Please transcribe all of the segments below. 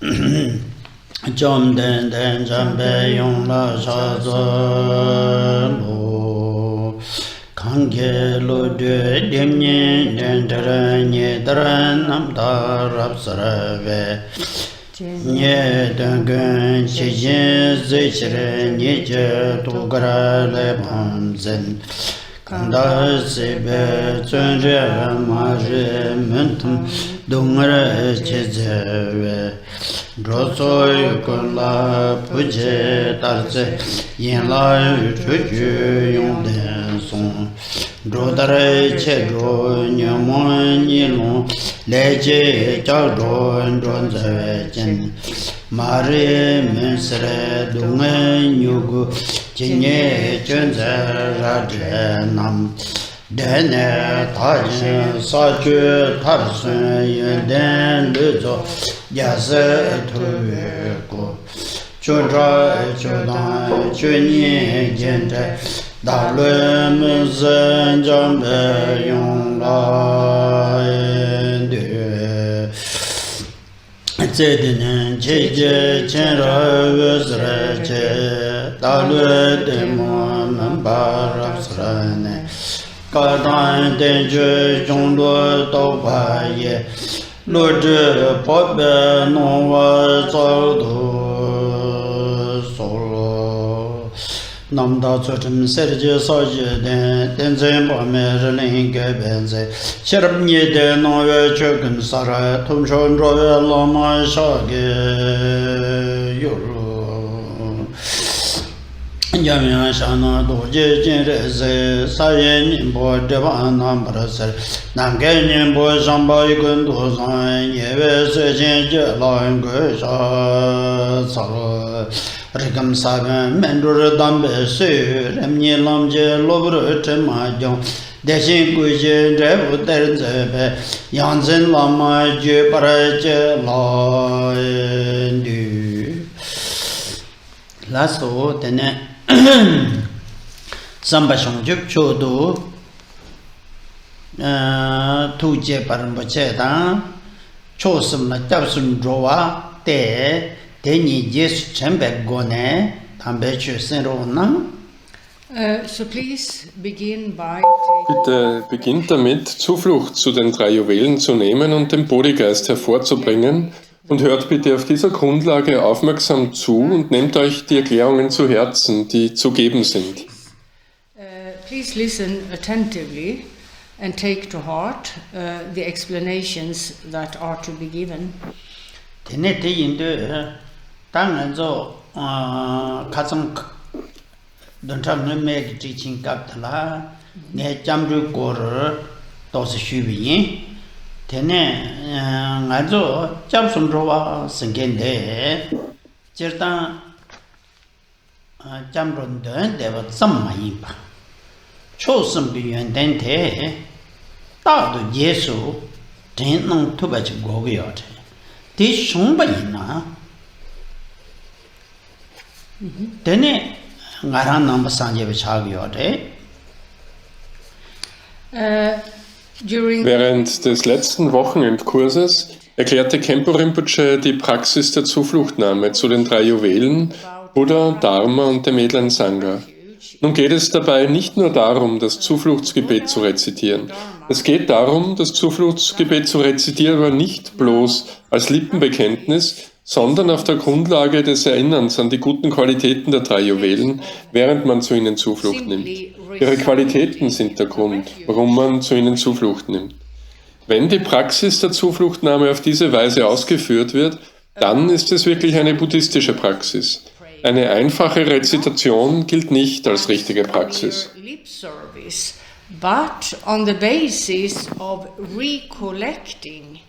Chom den den jambe yong la sha zo lo kange lo de dem ni den dra ni dra nam da rab sara ve nye den gen chi jin zi chre ni je tu gra le bam zen kanda se be chön re ma je men tum dong re che je ve Rosoy kola puje tarse yin la yu chu yong den song rodare che ro nyamo ni lo le je cha ro ron ze chen mare mesre dung nyu gu jinye chen ze ra de nam Dene tajin sa chu tar sun yin den lu zo ya se tu ko chu ra chu dan chu ni yin de da lu mu zen jang be yong la de zhe den che je chen ra wu zhe che da lu de mo man ba ra sra ne Ka dan den je zhong luo dou ba ye luo zhi po be nong wa zao du so lo nam da zu chen se ji sa ji den den zhen ba me ri ling ge ben ze xie rab ni de nong yue che gen sa ra tong shuan zhuo yue la ma sha ge yu lu Yamya shana doje jin re se sa ye nin bo de ba nam pra se nam ge nin bo shang ba yi gun do san ye we se jin je la ge sha sa ro re gam sa ben men ro re dam be se rem ni lam je lo bro che ma jong de xin gu je de bu de ze be yang zhen la ma je pra je la du la so de ne Samba Shongjup Chodo Tu Je Parambo Che Dan Cho Sum La Jab Sun Rowa Te Ni Jesu Chembe Gone Tambe Chu Sen Ro Nang So please begin by Bitte beginnt damit, Zuflucht zu den 3 Juwelen zu nehmen und den Bodhigeist hervorzubringen und hört bitte auf dieser Grundlage aufmerksam zu und nehmt euch die Erklärungen zu Herzen, die zu geben sind. Please listen attentively and take to heart the explanations that are to be given. Tene te yinde tang zo khatsang don tham ne me ki chin kap tala ne cham ru ko to se shu bi Tene nga zo cham sum ro wa sing gen de jer ta cham ron de de ba sam ma yin ba cho sum bi yuan den te da du yesu den nong tu ba chi go ge yo de ti shong ba yin na tene nga ran nam ba sang je ba cha ge yo de Während des letzten Wochenendkurses erklärte Khenpo Rinpoche die Praxis der Zufluchtnahme zu den 3 Juwelen, Buddha, Dharma und dem edlen Sangha. Nun geht es dabei nicht nur darum, das Zufluchtsgebet zu rezitieren. Es geht darum, das Zufluchtsgebet zu rezitieren, aber nicht bloß als Lippenbekenntnis, sondern auf der Grundlage des Erinnerns an die guten Qualitäten der 3 Juwelen, während man zu ihnen Zuflucht nimmt. Ihre Qualitäten sind der Grund, warum man zu ihnen Zuflucht nimmt. Wenn die Praxis der Zufluchtnahme auf diese Weise ausgeführt wird, dann ist es wirklich eine buddhistische Praxis. Eine einfache Rezitation gilt nicht als richtige Praxis. But on the basis of recollecting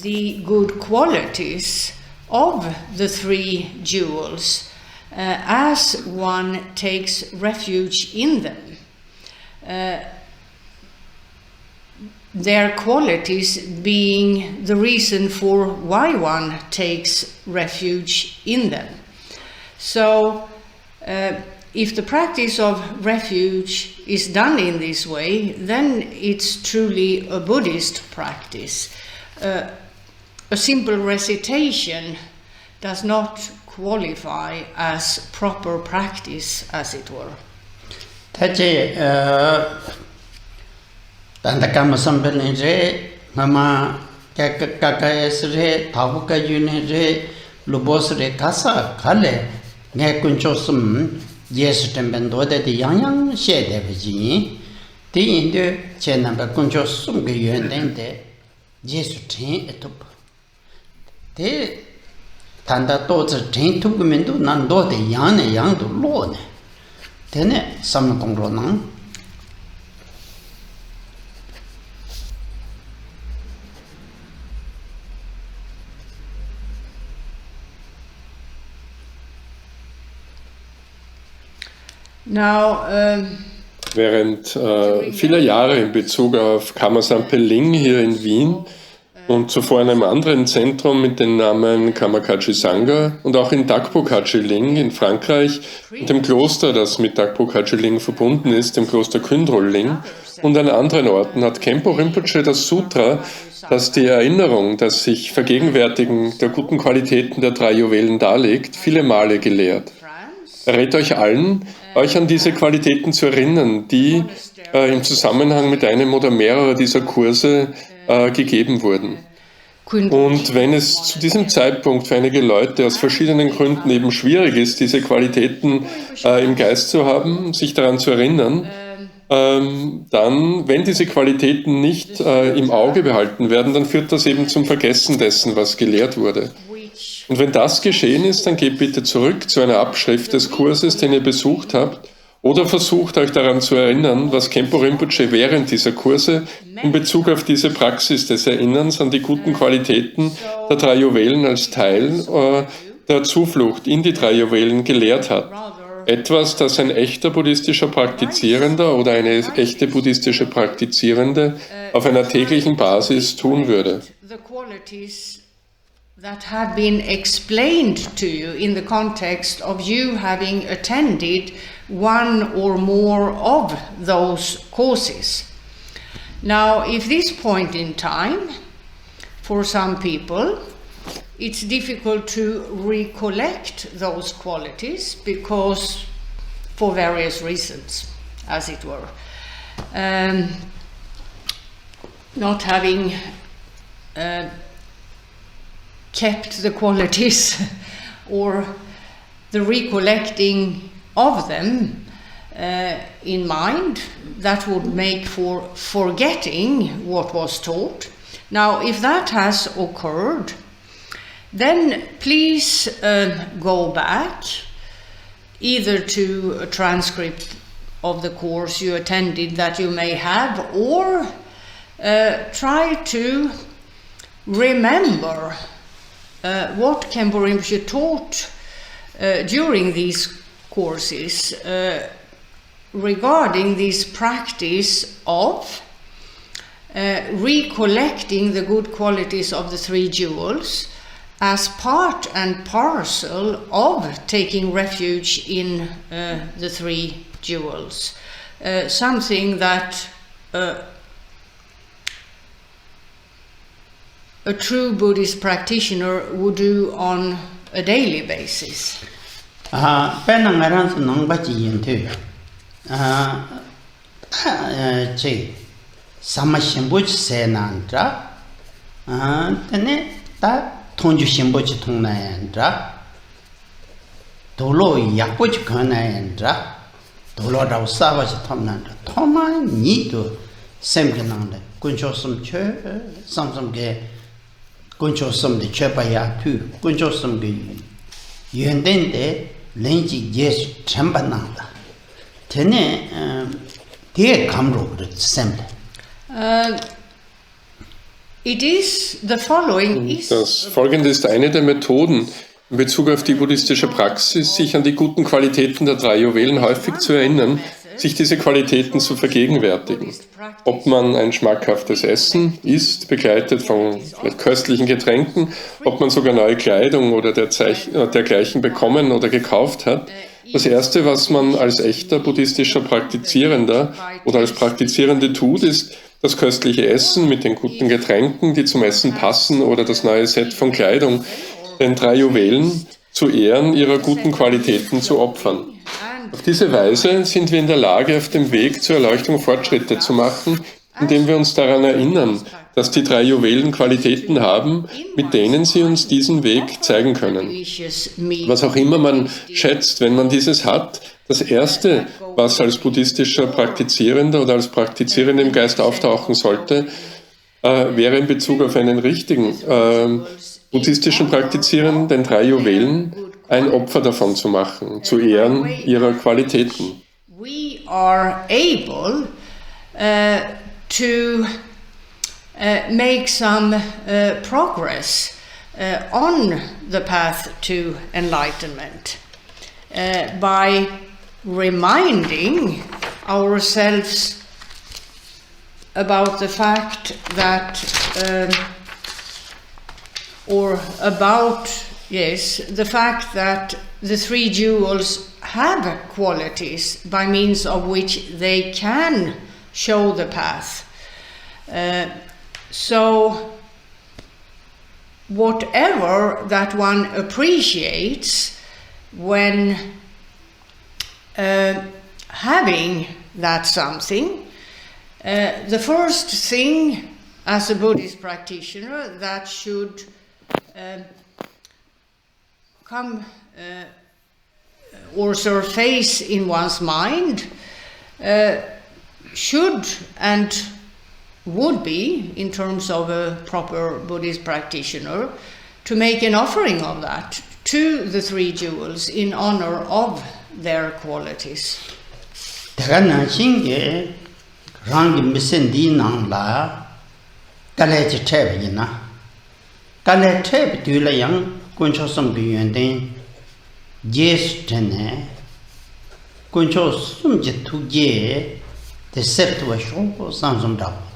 the good qualities of the 3 jewels as one takes refuge in them. Their qualities being the reason for why one takes refuge in them. So, if the practice of refuge is done in this way, then it's truly a Buddhist practice. a simple recitation does not qualify as proper practice, as it were. Tachi Tandakama Sambelin Mama Kakayas Tabuka Unit Lubos Kasa Kale Nekunchosum Yes Tembendo de Yang Shade Vigi the Indo Chenamba Kunchosum Guyende Yes Tin etup the Tanda Tots Tin Tugumendo Nando de Yan Yang to Lone Tene Samkongronang. Now, während vieler Jahre in Bezug auf Karma-Sampeling hier in Wien und zuvor in einem anderen Zentrum mit dem Namen Kamakachi Sangha und auch in Dakpo-Kachi Ling in Frankreich und dem Kloster, das mit Dakpo-Kachi Ling verbunden ist, dem Kloster Kyndrol Ling und an anderen Orten hat Khenpo Rinpoche das Sutra, das die Erinnerung, das sich Vergegenwärtigen der guten Qualitäten der 3 Juwelen darlegt, viele Male gelehrt. Er rät euch allen, euch an diese Qualitäten zu erinnern, die im Zusammenhang mit einem oder mehrerer dieser Kurse gegeben wurden. Und wenn es zu diesem Zeitpunkt für einige Leute aus verschiedenen Gründen eben schwierig ist, diese Qualitäten im Geist zu haben, sich daran zu erinnern, dann, wenn diese Qualitäten nicht im Auge behalten werden, dann führt das eben zum Vergessen dessen, was gelehrt wurde. Und wenn das geschehen ist, dann geht bitte zurück zu einer Abschrift des Kurses, den ihr besucht habt, oder versucht euch daran zu erinnern, was Khenpo Rinpoche während dieser Kurse in Bezug auf diese Praxis des Erinnerns an die guten Qualitäten der 3 Juwelen als Teil der Zuflucht in die 3 Juwelen gelehrt hat. Etwas, das ein echter buddhistischer Praktizierender oder eine echte buddhistische Praktizierende auf einer täglichen Basis tun würde. That have been explained to you in the context of you having attended one or more of those courses. Now, if this point in time, for some people, it's difficult to recollect those qualities because, for various reasons, as it were, not having kept the qualities or the recollecting of them in mind, that would make for forgetting what was taught. Now, if that has occurred, then please go back either to a transcript of the course you attended that you may have, or try to remember what Khenpo Rinpoche taught during these courses regarding this practice of recollecting the good qualities of the 3 jewels as part and parcel of taking refuge in the 3 jewels. Something that a true Buddhist practitioner would do on a daily basis. Kunchosum de Chepaya tu, Kunchosum de Yendende, Lenji Yes Chambananda. Tene, dear Kamro, Semble. Das folgende ist eine der Methoden, in Bezug auf die buddhistische Praxis, sich an die guten Qualitäten der 3 Juwelen häufig zu erinnern, sich diese Qualitäten zu vergegenwärtigen. Ob man ein schmackhaftes Essen isst, begleitet von vielleicht köstlichen Getränken, ob man sogar neue Kleidung oder dergleichen bekommen oder gekauft hat. Das Erste, was man als echter buddhistischer Praktizierender oder als Praktizierende tut, ist, das köstliche Essen mit den guten Getränken, die zum Essen passen, oder das neue Set von Kleidung, den 3 Juwelen zu Ehren ihrer guten Qualitäten zu opfern. Auf diese Weise sind wir in der Lage, auf dem Weg zur Erleuchtung Fortschritte zu machen, indem wir uns daran erinnern, dass die 3 Juwelen Qualitäten haben, mit denen sie uns diesen Weg zeigen können. Was auch immer man schätzt, wenn man dieses hat, das Erste, was als buddhistischer Praktizierender oder als Praktizierender im Geist auftauchen sollte, wäre in Bezug auf einen richtigen buddhistischen Praktizierenden, den 3 Juwelen, ein Opfer davon zu machen, zu Ehren ihrer Qualitäten. We are able to make some progress on the path to enlightenment by reminding ourselves about the fact that the fact that the 3 jewels have qualities by means of which they can show the path. So whatever that one appreciates when having that something, the first thing as a Buddhist practitioner that should come or surface in one's mind should and would be, in terms of a proper Buddhist practitioner, to make an offering of that to the 3 jewels in honor of their qualities.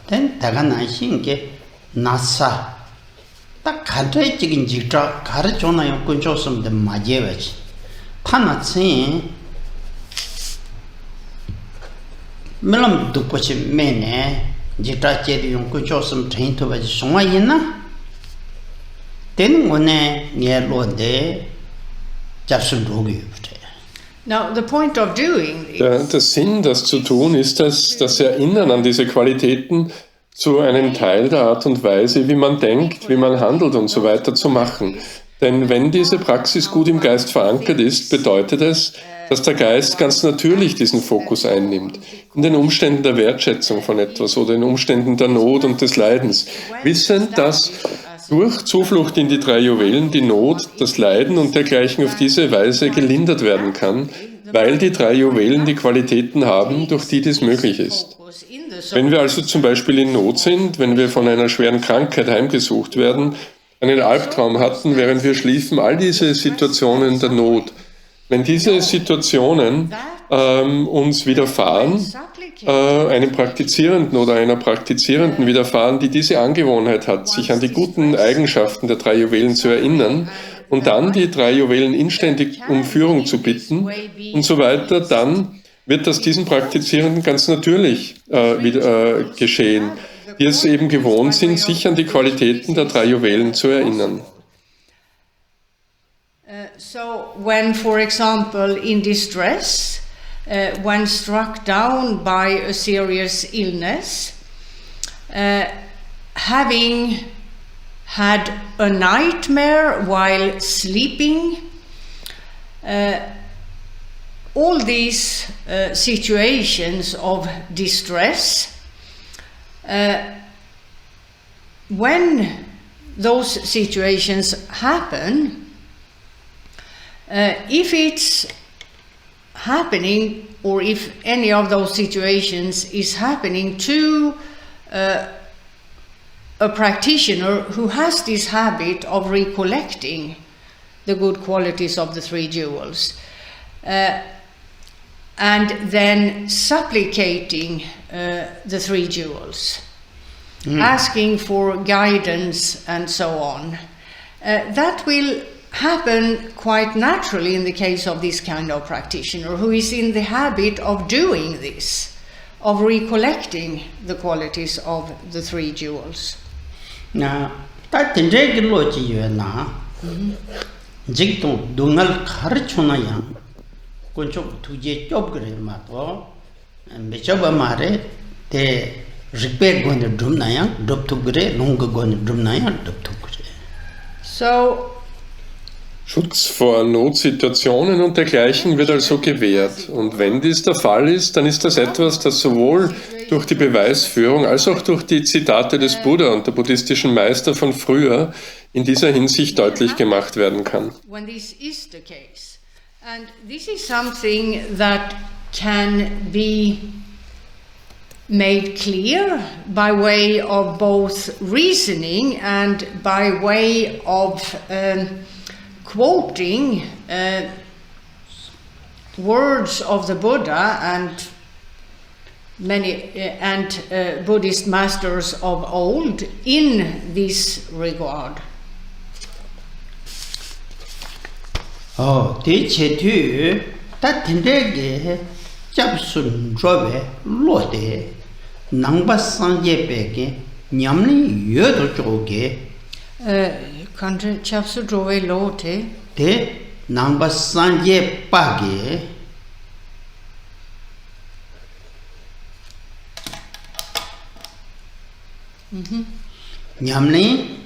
Then Tagana Shinge Nasa Takadre Chicken Jitra Karachona Kunchosum the Majevich Tanatsin Milam Dupochi Mene Jitra Chedi Kunchosum train to Sonayina Then one near Lord de Jason Rogi. Now, the point of doing this, der Sinn, das zu tun, ist das Erinnern an diese Qualitäten zu einem Teil der Art und Weise, wie man denkt, wie man handelt und so weiter zu machen. Denn wenn diese Praxis gut im Geist verankert ist, bedeutet es, dass der Geist ganz natürlich diesen Fokus einnimmt. In den Umständen der Wertschätzung von etwas oder in Umständen der Not und des Leidens. Wissend, dass durch Zuflucht in die 3 Juwelen die Not, das Leiden und dergleichen auf diese Weise gelindert werden kann, weil die 3 Juwelen die Qualitäten haben, durch die dies möglich ist. Wenn wir also zum Beispiel in Not sind, wenn wir von einer schweren Krankheit heimgesucht werden, einen Albtraum hatten, während wir schliefen, all diese Situationen der Not, wenn diese Situationen uns widerfahren, einem Praktizierenden oder einer Praktizierenden widerfahren, die diese Angewohnheit hat, sich an die guten Eigenschaften der 3 Juwelen zu erinnern und dann die 3 Juwelen inständig um Führung zu bitten und so weiter, dann wird das diesen Praktizierenden ganz natürlich geschehen, die es eben gewohnt sind, sich an die Qualitäten der 3 Juwelen zu erinnern. So when, for example, in distress, when struck down by a serious illness, having had a nightmare while sleeping, all these situations of distress, when those situations happen, if it's happening, or if any of those situations is happening to a practitioner who has this habit of recollecting the good qualities of the 3 jewels, and then supplicating the 3 jewels, asking for guidance and so on, that will happen quite naturally in the case of this kind of practitioner who is in the habit of doing this, of recollecting the qualities of the three jewels. Na ta tende gi lo chi yue na jig to dungal khar chuna yang koncho thuje chob gre ma to me chob mare te rikpe gon dum na yang dop tu gre long gon dum na yang dop tu gre. So Schutz vor Notsituationen und dergleichen wird also gewährt. Und wenn dies der Fall ist, dann ist das etwas, das sowohl durch die Beweisführung als auch durch die Zitate des Buddha und der buddhistischen Meister von früher in dieser Hinsicht deutlich gemacht werden kann. when this is the case, and this is something that can be made clear by way of both reasoning and by way of quoting words of the Buddha and many Buddhist masters of old in this regard. Te che tu ta tende ge chap sun jobe lo de nangba sanje pe ge nyamni yö do choge Kanske chapsu drove lote. te nangba sanje pa ge nyamni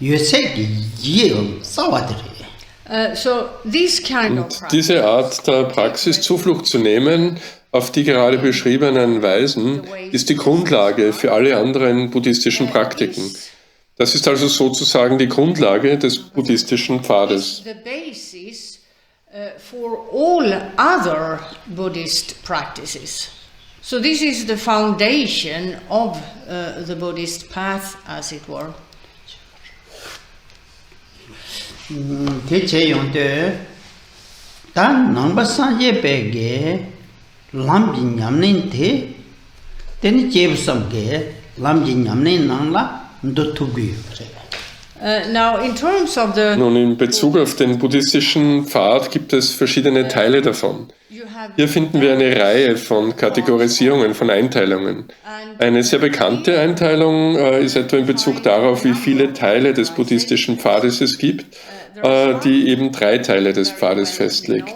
yö se ge ye sawadre. So this kind of Und practice, diese Art der Praxis Zuflucht zu nehmen, auf die gerade beschriebenen Weisen, ist die Grundlage für alle anderen buddhistischen Praktiken. Das ist also sozusagen die Grundlage des buddhistischen Pfades. the basis for all other Buddhist practices. So this is the foundation of the Buddhist path, as it were. Te che yon te ta nangba sanje pe ge lam ji nyamnin te ten che sam ge lam ji nyamnin nang la ndo tu gu Now, in terms of the Nun, in Bezug auf den buddhistischen Pfad gibt es verschiedene Teile davon. you have Hier finden wir eine Reihe von Kategorisierungen, von Einteilungen. Eine sehr bekannte Einteilung ist etwa in Bezug darauf, wie viele Teile des buddhistischen Pfades es gibt, die eben 3 Teile des Pfades festlegt.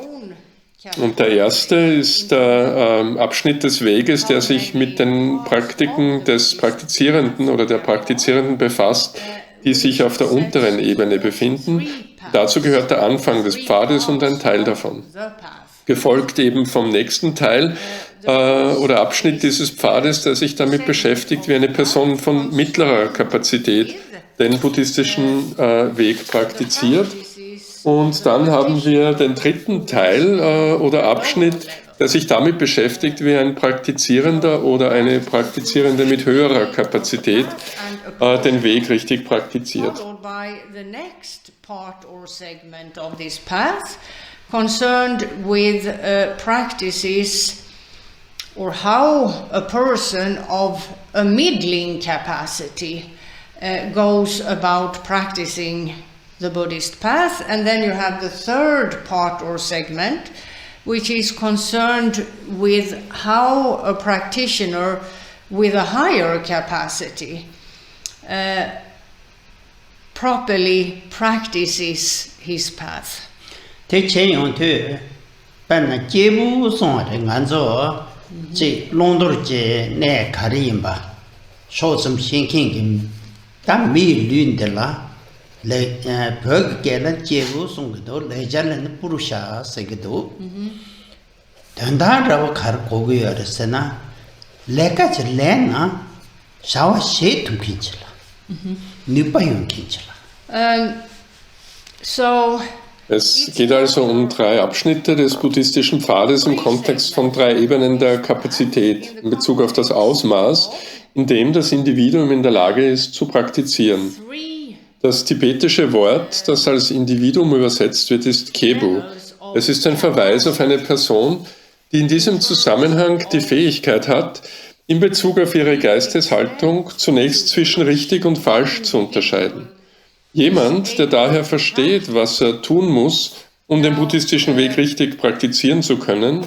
Und der erste ist der Abschnitt des Weges, der sich mit den Praktiken des Praktizierenden oder der Praktizierenden befasst, die sich auf der unteren Ebene befinden. Dazu gehört der Anfang des Pfades und ein Teil davon. the path. Gefolgt eben vom nächsten Teil oder Abschnitt dieses Pfades, der sich damit beschäftigt, wie eine Person von mittlerer Kapazität den buddhistischen Weg praktiziert. Und dann haben wir den dritten Teil oder Abschnitt, der sich damit beschäftigt, wie ein Praktizierender oder eine Praktizierende mit höherer Kapazität den Weg richtig praktiziert. Followed by the next part or segment of this path, concerned with practices or how a person of a middling capacity goes about practicing the Buddhist path. And then you have the third part or segment, which is concerned with how a practitioner with a higher capacity properly practices his path. te che yon te pa na che bu song re ngan zo che long dor che ne khari yin ba sho sam xin king kim ta mi lün de la le bög ge la che bu song ge do le jan le purusha se ge do dan da ra khar ko ge ya se na le ka che le na sha wa she tu kin che la ni pa yon kin che la So Es geht also um 3 Abschnitte des buddhistischen Pfades im Kontext von 3 Ebenen der Kapazität in Bezug auf das Ausmaß, in dem das Individuum in der Lage ist zu praktizieren. Das tibetische Wort, das als Individuum übersetzt wird, ist Kebu. Es ist ein Verweis auf eine Person, die in diesem Zusammenhang die Fähigkeit hat, in Bezug auf ihre Geisteshaltung zunächst zwischen richtig und falsch zu unterscheiden. Jemand, der daher versteht, was er tun muss, um den buddhistischen Weg richtig praktizieren zu können,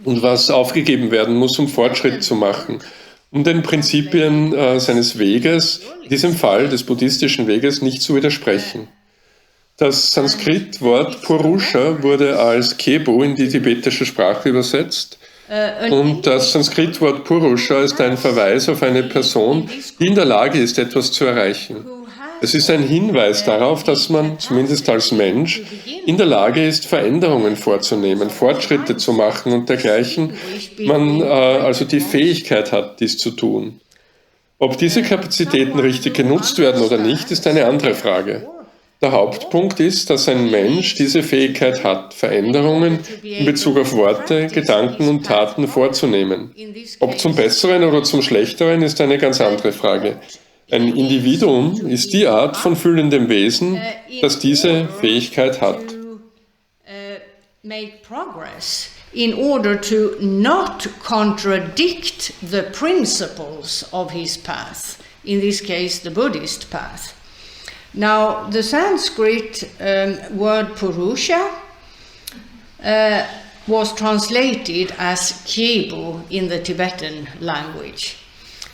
und was aufgegeben werden muss, um Fortschritt zu machen, um den Prinzipien seines Weges, in diesem Fall des buddhistischen Weges, nicht zu widersprechen. Das Sanskrit-Wort Purusha wurde als Kebo in die tibetische Sprache übersetzt. Und das Sanskrit-Wort Purusha ist ein Verweis auf eine Person, die in der Lage ist, etwas zu erreichen. Es ist ein Hinweis darauf, dass man, zumindest als Mensch, in der Lage ist, Veränderungen vorzunehmen, Fortschritte zu machen und dergleichen. Man also die Fähigkeit hat, dies zu tun. Ob diese Kapazitäten richtig genutzt werden oder nicht, ist eine andere Frage. Der Hauptpunkt ist, dass ein Mensch diese Fähigkeit hat, Veränderungen in Bezug auf Worte, Gedanken und Taten vorzunehmen. Ob zum Besseren oder zum Schlechteren ist eine ganz andere Frage. Ein Individuum ist die Art von fühlendem Wesen, das diese Fähigkeit hat. In order to not contradict the principles of his path, in this case the Buddhist path. Now, the Sanskrit word Purusha was translated as Kebo in the Tibetan language.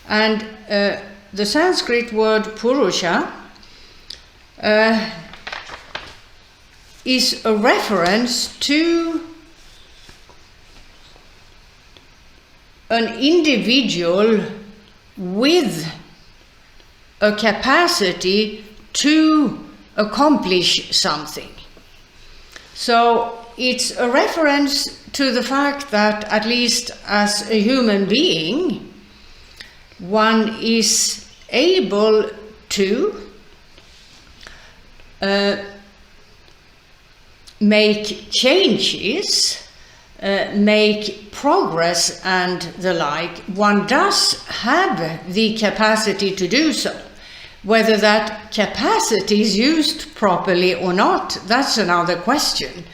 And the Sanskrit word Purusha is a reference to an individual with a capacity to accomplish something. So it's a reference to the fact that, at least as a human being, one is able to make changes, make progress and the like. One does have the capacity to do so. Whether that capacity is used properly or not, that's another question.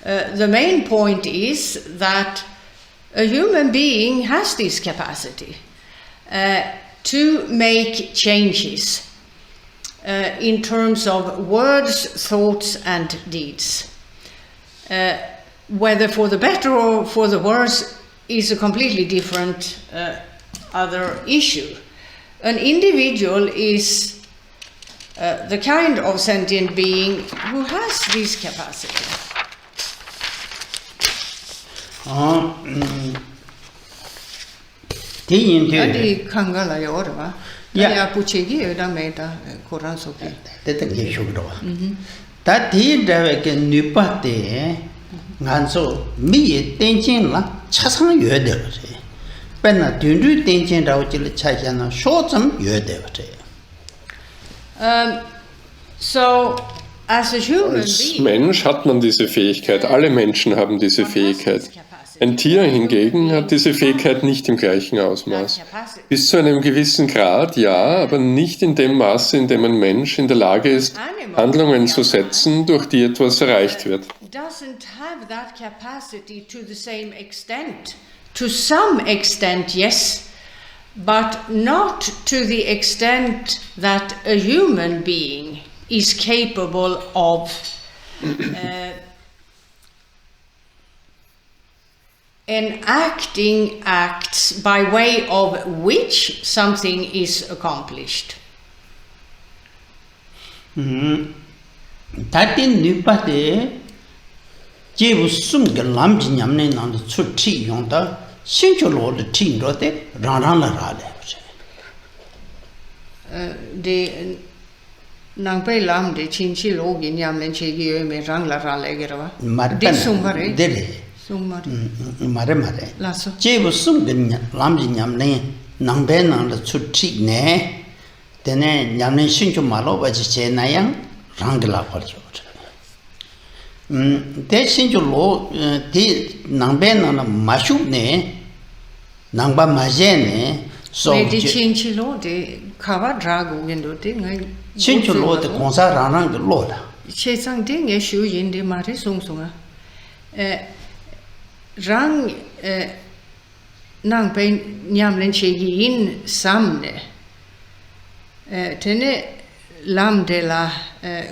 The main point is that a human being has this capacity to make changes in terms of words, thoughts, and deeds. Whether for the better or for the worse is a completely different other issue. An individual is the kind of sentient being who has this capacity. Adi kangala yora va? Ya puchegi da meta Koran soki. Detta ge shugro. Ta ti da ke nipate nganso mi tenjin la chasang yue de re. Penna dünrü tenjin rao chile chajana shotsam yue de re. So, as a human Als Mensch hat man diese Fähigkeit, alle Menschen haben diese Fähigkeit. Ein Tier hingegen hat diese Fähigkeit nicht im gleichen Ausmaß. Bis zu einem gewissen Grad, ja, aber nicht in dem Maße, in dem ein Mensch in der Lage ist, Handlungen zu setzen, durch die etwas erreicht wird. doesn't have that capacity to the same extent. To some extent, yes, but not to the extent that a human being is capable of enacting acts by way of which something is accomplished. Tatin nipate jebu sum ge lam ji nyamne nang chu thi yong da xin chu lo de thi ro de rang rang la ra le. De nang pe lam de chin chi lo gi nyam len che gi yo me rang la ra le ge ra ba. De sum mare. De le. Sum mare. Mare. La so. Jebu sum ge lam ji nyamne nang be nang de chu thi ne. De ne nyamne xin chu ma lo ba ji che na yang rang de la par jo. Te xin chu lo ti nang be nang ma shu ne nang ba ma je ne so Me de chin chi lo de ka wa dra gu gen do de ngai xin chu lo de gong sa rang rang de lo la. che sang de nge shu yin de ma re sung sung a. Rang nang pe nyam len che gi yin sam ne. Tene lam de la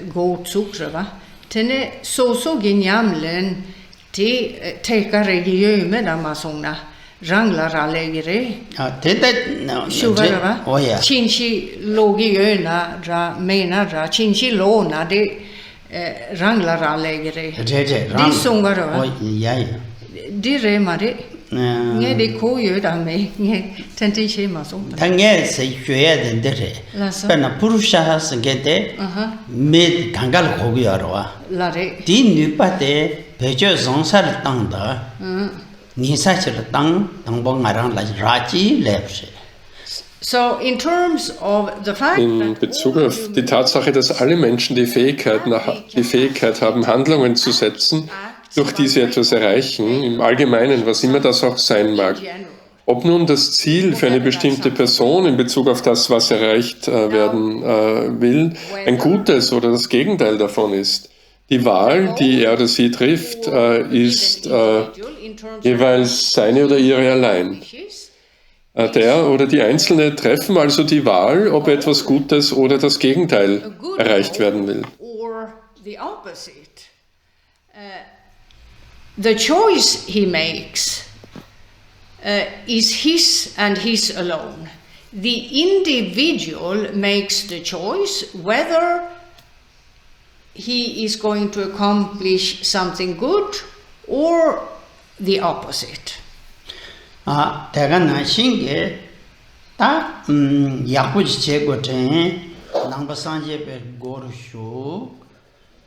go tsuk va. Tene so gi nyam len Sakya-Region Damasongna Rangla Legere Shuvarava Chinchi Logiona Ra Mena Ra Chinchi Lona de Rangla Legere Di Sungarava Di Remare Nghe de Koyo Dame Tenti Shema Song Tange se Shue den Dere Pena Purusha Sangete Mid Tangal Kogiarwa Lare Di Nupate Pejo Zonsar Tangda Nisachir Tang Tangbong Arang La Raji Lepse. So in terms of the fact In Bezug auf die Tatsache, dass alle Menschen die Fähigkeit haben, Handlungen zu setzen, durch die sie etwas erreichen, im Allgemeinen, was immer das auch sein mag. Ob nun das Ziel für eine bestimmte Person in Bezug auf das, was erreicht werden will, ein gutes oder das Gegenteil davon ist. Die Wahl, die er oder sie trifft, ist jeweils seine oder ihre allein. Der oder die Einzelne treffen also die Wahl, ob etwas Gutes oder das Gegenteil erreicht werden will. The choice he makes is his and his alone. The individual makes the choice whether he is going to accomplish something good or the opposite. 대가 신게 다 약부지 제거된 남바산제베 고르쇼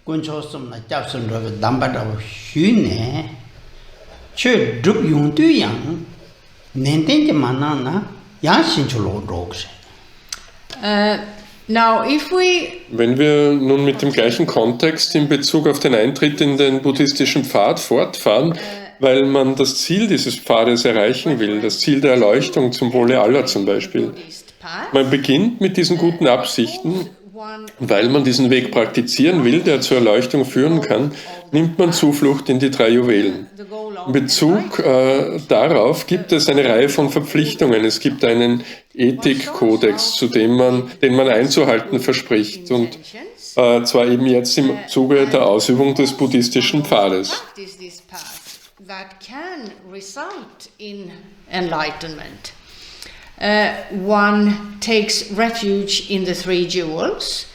군초섬나 잡선로 담바다고 휴네 저 둑용두양 낸텐게 만나나 야신줄로 로그세. Now, Wenn wir nun mit dem gleichen Kontext in Bezug auf den Eintritt in den buddhistischen Pfad fortfahren, weil man das Ziel dieses Pfades erreichen will, das Ziel der Erleuchtung zum Wohle aller zum Beispiel. Man beginnt mit diesen guten Absichten, weil man diesen Weg praktizieren will, der zur Erleuchtung führen kann, nimmt man Zuflucht in die 3 Juwelen. In Bezug darauf gibt es eine Reihe von Verpflichtungen. Es gibt einen Ethikkodex, den man einzuhalten verspricht, und zwar eben jetzt im Zuge der Ausübung des buddhistischen Pfades. That can result in enlightenment. One takes refuge in the 3 jewels,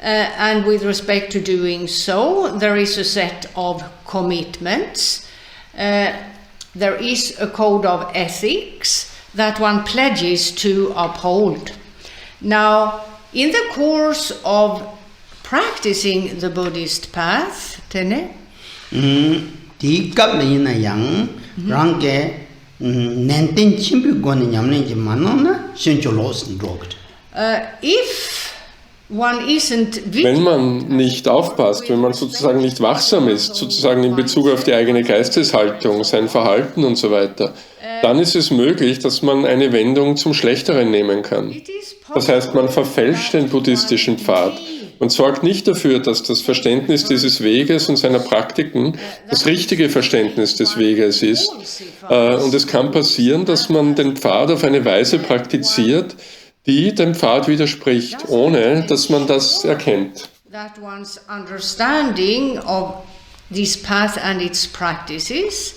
and with respect to doing so, there is a set of commitments. There is a code of ethics that one pledges to uphold. Now, in the course of practicing the Buddhist path, If one isn't Wenn man nicht aufpasst, wenn man sozusagen nicht wachsam ist, sozusagen in Bezug auf die eigene Geisteshaltung, sein Verhalten und so weiter, dann ist es möglich, dass man eine Wendung zum Schlechteren nehmen kann. Das heißt, man verfälscht den buddhistischen Pfad und sorgt nicht dafür, dass das Verständnis dieses Weges und seiner Praktiken das richtige Verständnis des Weges ist. Und es kann passieren, dass man den Pfad auf eine Weise praktiziert, die dem Pfad widerspricht, ohne dass man das erkennt. That one's understanding of this path and its practices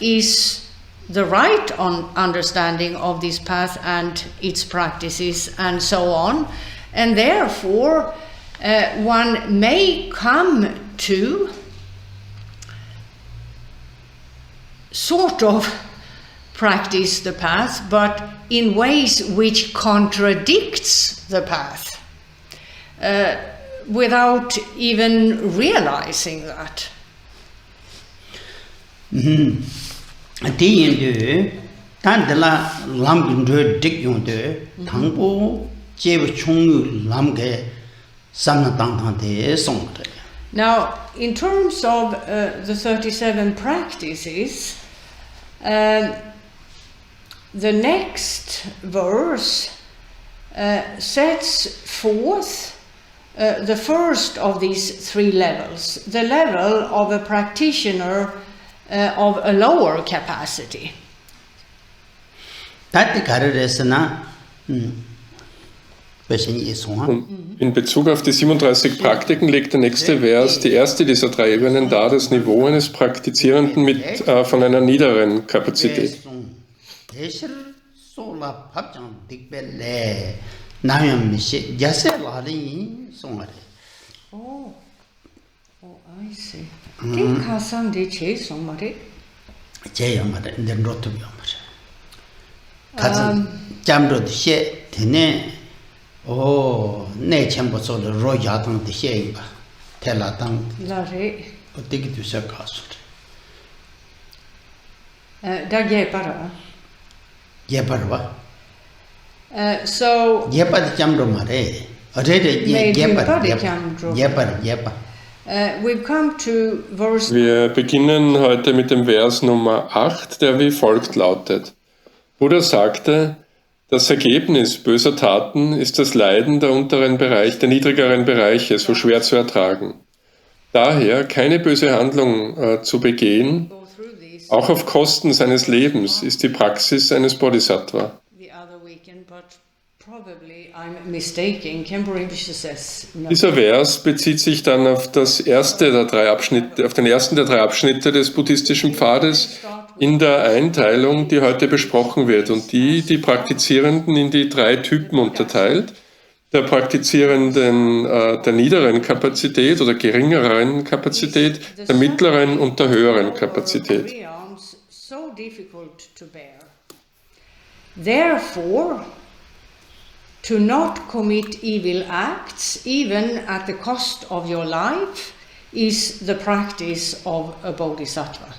is the right understanding of this path and its practices and so on, and therefore one may come to sort of practice the path, but in ways which contradicts the path, without even realizing that. Now, in terms of the 37 practices, the next verse sets forth the first of these 3 levels, the level of a practitioner of a lower capacity. In Bezug auf die 37 Praktiken legt der nächste Vers die erste dieser 3 Ebenen dar, das Niveau eines Praktizierenden von einer niederen Kapazität. I see. 내 첨부소를 로야당 대해봐. 텔라당. Lari. 어떻게 두셔 가서. Där gepara. 예바르바. So 예바드 잠도 말해. 어제데 예바르. 예바르. We've come to verse. Wir beginnen heute mit dem Vers Nummer 8, der wie folgt lautet. Buddha sagte, das Ergebnis böser Taten ist das Leiden der niedrigeren Bereiche, so schwer zu ertragen. Daher keine böse Handlung zu begehen, auch auf Kosten seines Lebens, ist die Praxis eines Bodhisattva. Dieser Vers bezieht sich dann auf den ersten der 3 Abschnitte des buddhistischen Pfades in der Einteilung, die heute besprochen wird und die Praktizierenden in die 3 Typen unterteilt. Der Praktizierenden der niederen Kapazität oder geringeren Kapazität, der mittleren und der höheren Kapazität. Therefore, to not commit evil acts, even at the cost of your life, is the practice of a bodhisattva.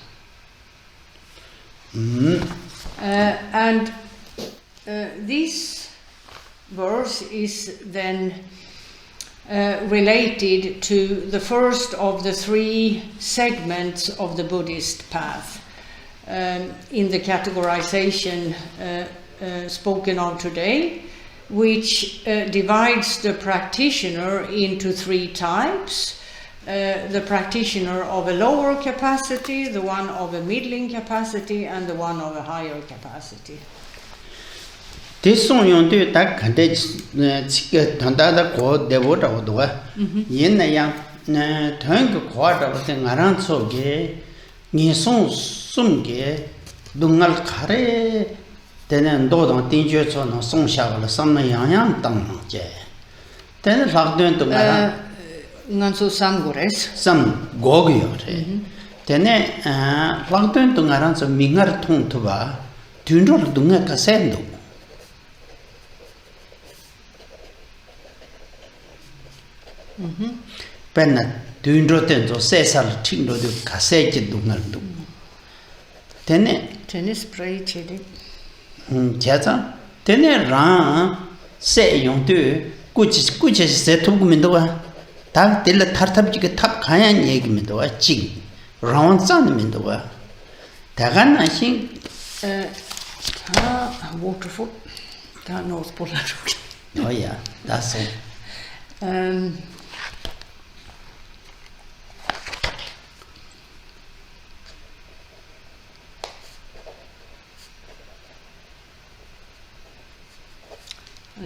This verse is then related to the first of the 3 segments of the Buddhist path. In the categorization spoken of today, which divides the practitioner into 3 types. The practitioner of a lower capacity, the one of a middling capacity, and the one of a higher capacity. This song you do that can go the water of the way. Yin Tang quarter of the Naran so gay, Nison Sumge, Dungal Kare, then Dodon Dingus on Song Shawl, some Yang Tang. Then locked to Nganso sangures. Some gogio. Then locked to Naran's Mingar Tung to ba, Tundro Dunga Casendo. Penna Tundro Tento, Cesar Tindo de Cassette Dungaldo. Tennis spray chili. Chata? Tene Ran, say young do, which is set to Mindoa. Tak till the Tartabjik tap Kayan Yeg Mindoa, Ching, round sun Mindoa. Tagan, I think. Waterfall. That North Polar. Oh, yeah, that's it.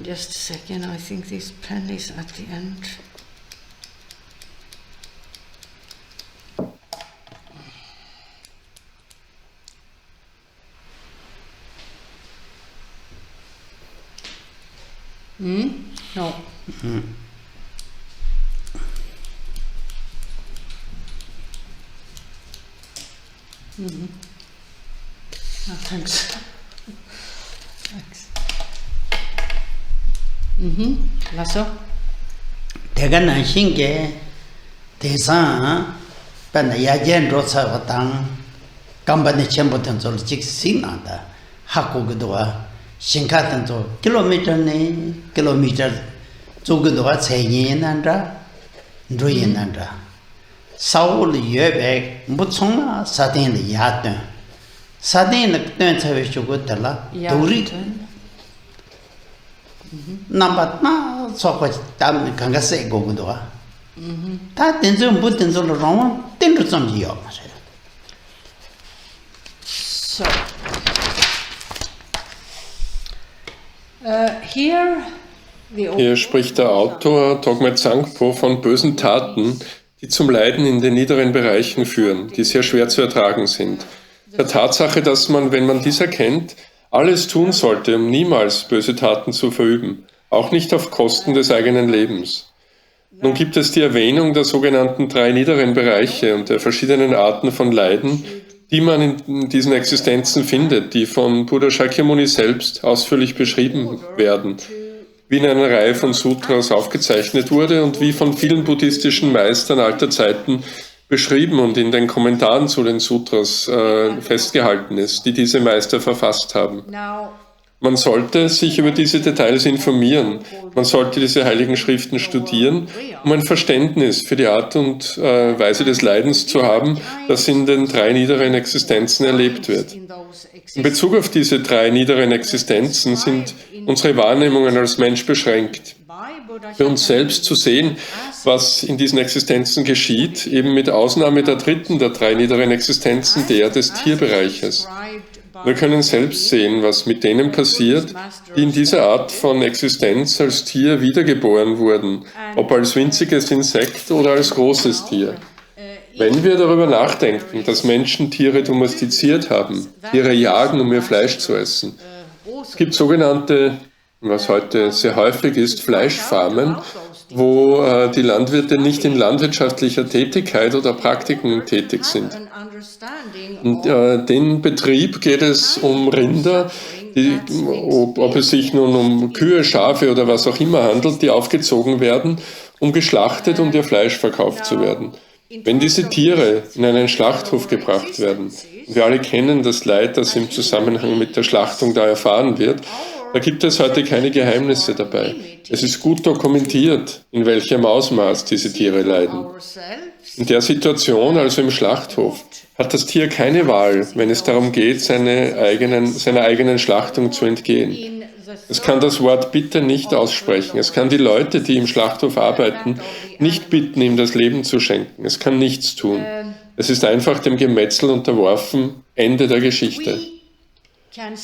Just a second, I think this pen is at the end. No. Oh, thanks. Thanks. Lasso. Tegana Shinge, Tesan, Panayajan Rosa Watang, Company Chamberton or 16 under Hakugudua, Shinkatan to kilometer, Zugudua, Sayin andra, Druyan andra. Saul Yebek, Mutsona, Satin the Yatan. Satin the Tens of Shugutala, Duri. Nambat so much damn Kangase go good. That then some buttons all around, then to some year. So here Hier spricht der Autor Togme Zangpo von bösen Taten, die zum Leiden in den niederen Bereichen führen, die sehr schwer zu ertragen sind. Der Tatsache, dass man, wenn man dies erkennt, alles tun sollte, um niemals böse Taten zu verüben, auch nicht auf Kosten des eigenen Lebens. Nun gibt es die Erwähnung der sogenannten 3 niederen Bereiche und der verschiedenen Arten von Leiden, die man in diesen Existenzen findet, die von Buddha Shakyamuni selbst ausführlich beschrieben werden, wie in einer Reihe von Sutras aufgezeichnet wurde und wie von vielen buddhistischen Meistern alter Zeiten beschrieben und in den Kommentaren zu den Sutras festgehalten ist, die diese Meister verfasst haben. Man sollte sich über diese Details informieren, man sollte diese heiligen Schriften studieren, um ein Verständnis für die Art und Weise des Leidens zu haben, das in den 3 niederen Existenzen erlebt wird. In Bezug auf diese 3 niederen Existenzen sind unsere Wahrnehmungen als Mensch beschränkt. Für uns selbst zu sehen, was in diesen Existenzen geschieht, eben mit Ausnahme der 3. der 3 niederen Existenzen, der des Tierbereiches. Wir können selbst sehen, was mit denen passiert, die in dieser Art von Existenz als Tier wiedergeboren wurden, ob als winziges Insekt oder als großes Tier. Wenn wir darüber nachdenken, dass Menschen Tiere domestiziert haben, Tiere jagen, um ihr Fleisch zu essen, es gibt sogenannte, was heute sehr häufig ist, Fleischfarmen, wo die Landwirte nicht in landwirtschaftlicher Tätigkeit oder Praktiken tätig sind. Und den Betrieb geht es um Rinder, ob es sich nun um Kühe, Schafe oder was auch immer handelt, die aufgezogen werden, um geschlachtet und ihr Fleisch verkauft zu werden. Wenn diese Tiere in einen Schlachthof gebracht werden, und wir alle kennen das Leid, das im Zusammenhang mit der Schlachtung da erfahren wird, da gibt es heute keine Geheimnisse dabei. Es ist gut dokumentiert, in welchem Ausmaß diese Tiere leiden. In der Situation, also im Schlachthof, hat das Tier keine Wahl, wenn es darum geht, seiner eigenen Schlachtung zu entgehen. Es kann das Wort Bitte nicht aussprechen. Es kann die Leute, die im Schlachthof arbeiten, nicht bitten, ihm das Leben zu schenken. Es kann nichts tun. Es ist einfach dem Gemetzel unterworfen. Ende der Geschichte.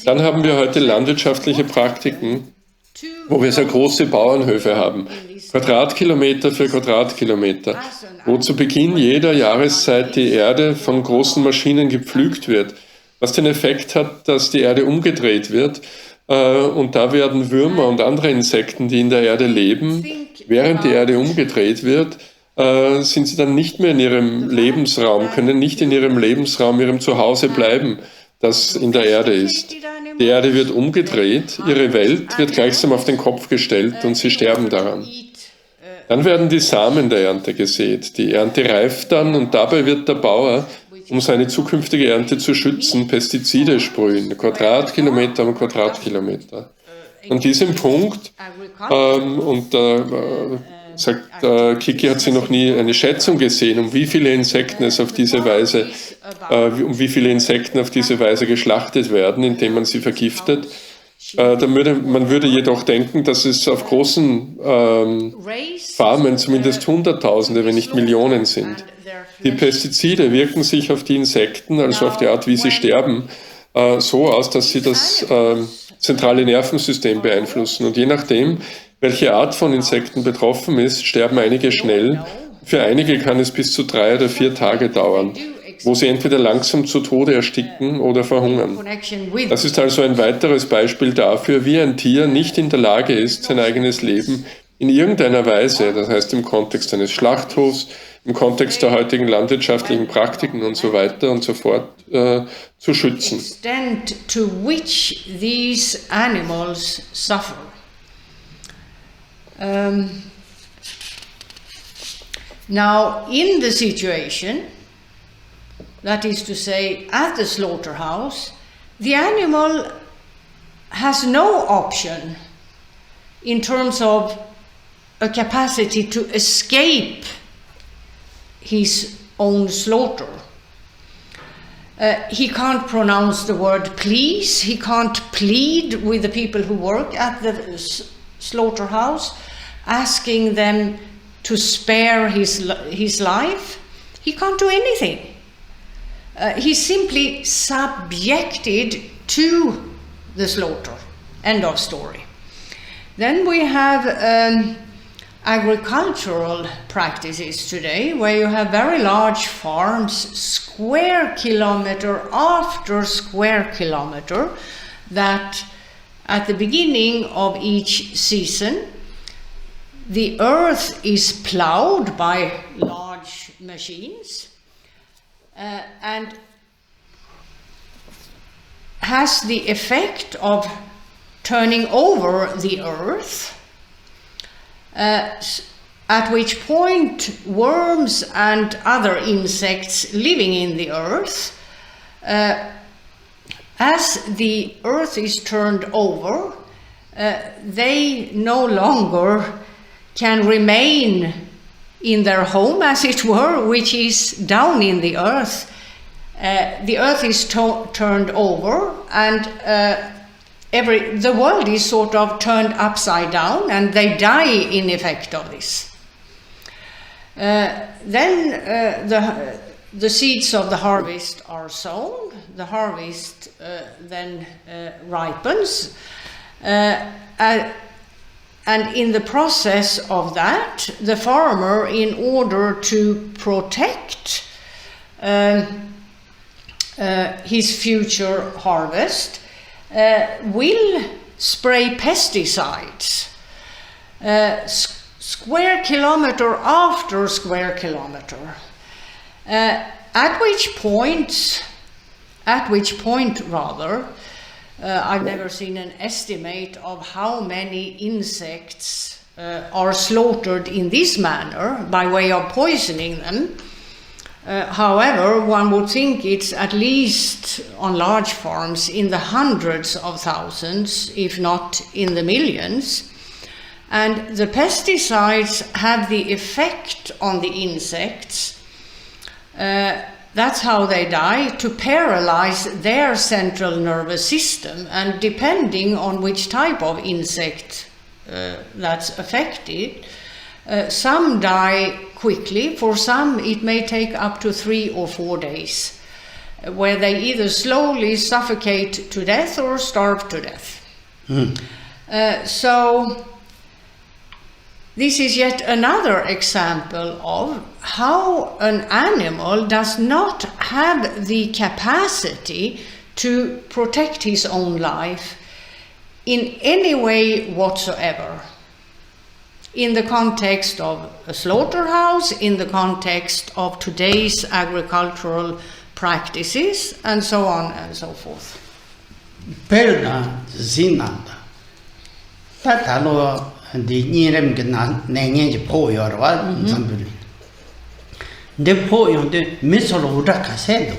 Dann haben wir heute landwirtschaftliche Praktiken, wo wir sehr große Bauernhöfe haben, Quadratkilometer für Quadratkilometer, wo zu Beginn jeder Jahreszeit die Erde von großen Maschinen gepflügt wird, was den Effekt hat, dass die Erde umgedreht wird und da werden Würmer und andere Insekten, die in der Erde leben, während die Erde umgedreht wird, sind sie dann nicht mehr in ihrem Lebensraum, können nicht in ihrem Lebensraum, ihrem Zuhause bleiben, das in der Erde ist. Die Erde wird umgedreht, ihre Welt wird gleichsam auf den Kopf gestellt und sie sterben daran. Dann werden die Samen der Ernte gesät. Die Ernte reift dann und dabei wird der Bauer, um seine zukünftige Ernte zu schützen, Pestizide sprühen, Quadratkilometer um Quadratkilometer. An diesem Punkt, sagt Kiki, hat sie noch nie eine Schätzung gesehen, um wie viele Insekten auf diese Weise geschlachtet werden, indem man sie vergiftet. Man würde jedoch denken, dass es auf großen Farmen zumindest Hunderttausende, wenn nicht Millionen sind. Die Pestizide wirken sich auf die Insekten, also auf die Art, wie sie sterben, so aus, dass sie das zentrale Nervensystem beeinflussen. Und je nachdem, welche Art von Insekten betroffen ist, sterben einige schnell. Für einige kann es bis zu 3 oder 4 Tage dauern, wo sie entweder langsam zu Tode ersticken oder verhungern. Das ist also ein weiteres Beispiel dafür, wie ein Tier nicht in der Lage ist, sein eigenes Leben in irgendeiner Weise, das heißt im Kontext eines Schlachthofs, im Kontext der heutigen landwirtschaftlichen Praktiken und so weiter und so fort, zu schützen. To which these animals suffer. Now, in the situation, that is to say, at the slaughterhouse, the animal has no option in terms of a capacity to escape his own slaughter. He can't pronounce the word please, he can't plead with the people who work at the slaughterhouse, asking them to spare his life. He can't do anything. He's simply subjected to the slaughter. End of story. Then we have agricultural practices today, where you have very large farms, square kilometer after square kilometer, that at the beginning of each season, the earth is plowed by large machines and has the effect of turning over the earth, at which point worms and other insects living in the earth, as the earth is turned over, they no longer can remain in their home, as it were, which is down in the earth. The earth is turned over, and the world is sort of turned upside down, and they die in effect of this. Then the seeds of the harvest are sown. The harvest then ripens, and in the process of that, the farmer, in order to protect his future harvest, will spray pesticides square kilometer after square kilometer. At which point, I've never seen an estimate of how many insects are slaughtered in this manner by way of poisoning them. However, one would think it's at least on large farms in the hundreds of thousands, if not in the millions. And the pesticides have the effect on the insects. That's how they die, to paralyze their central nervous system. And depending on which type of insect that's affected, some die quickly. For some, it may take up to 3 or 4 days, where they either slowly suffocate to death or starve to death. So this is yet another example of how an animal does not have the capacity to protect his own life in any way whatsoever. In the context of a slaughterhouse, in the context of today's agricultural practices, and so on and so forth. Perna zinanda. Tatalo di nirem gna nenye po yorwa zambuli. De po yonde misolo udaka sedo.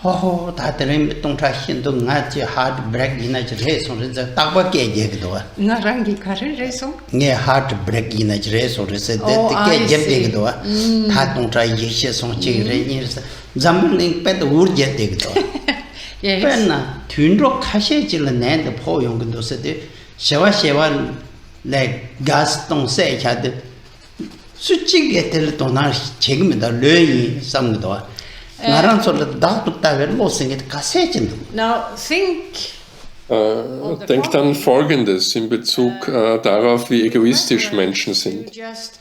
Ho tatrem tongcha hindo ngaji hard break ina jre so re takwa keje gdo. Ngarangi kare reso? Nge hard break ina jre so re se de keje de gdo. Ta tongcha yeshe so che re ni zambuli ped urje de gdo. Yes. Perna tunro kashe jil ne de po yong gdo se de shewa like gas tong se chade suchige tel tonar chegmeda löyi samgdo. Now Denkt an Folgendes in Bezug darauf, wie egoistisch Menschen sind.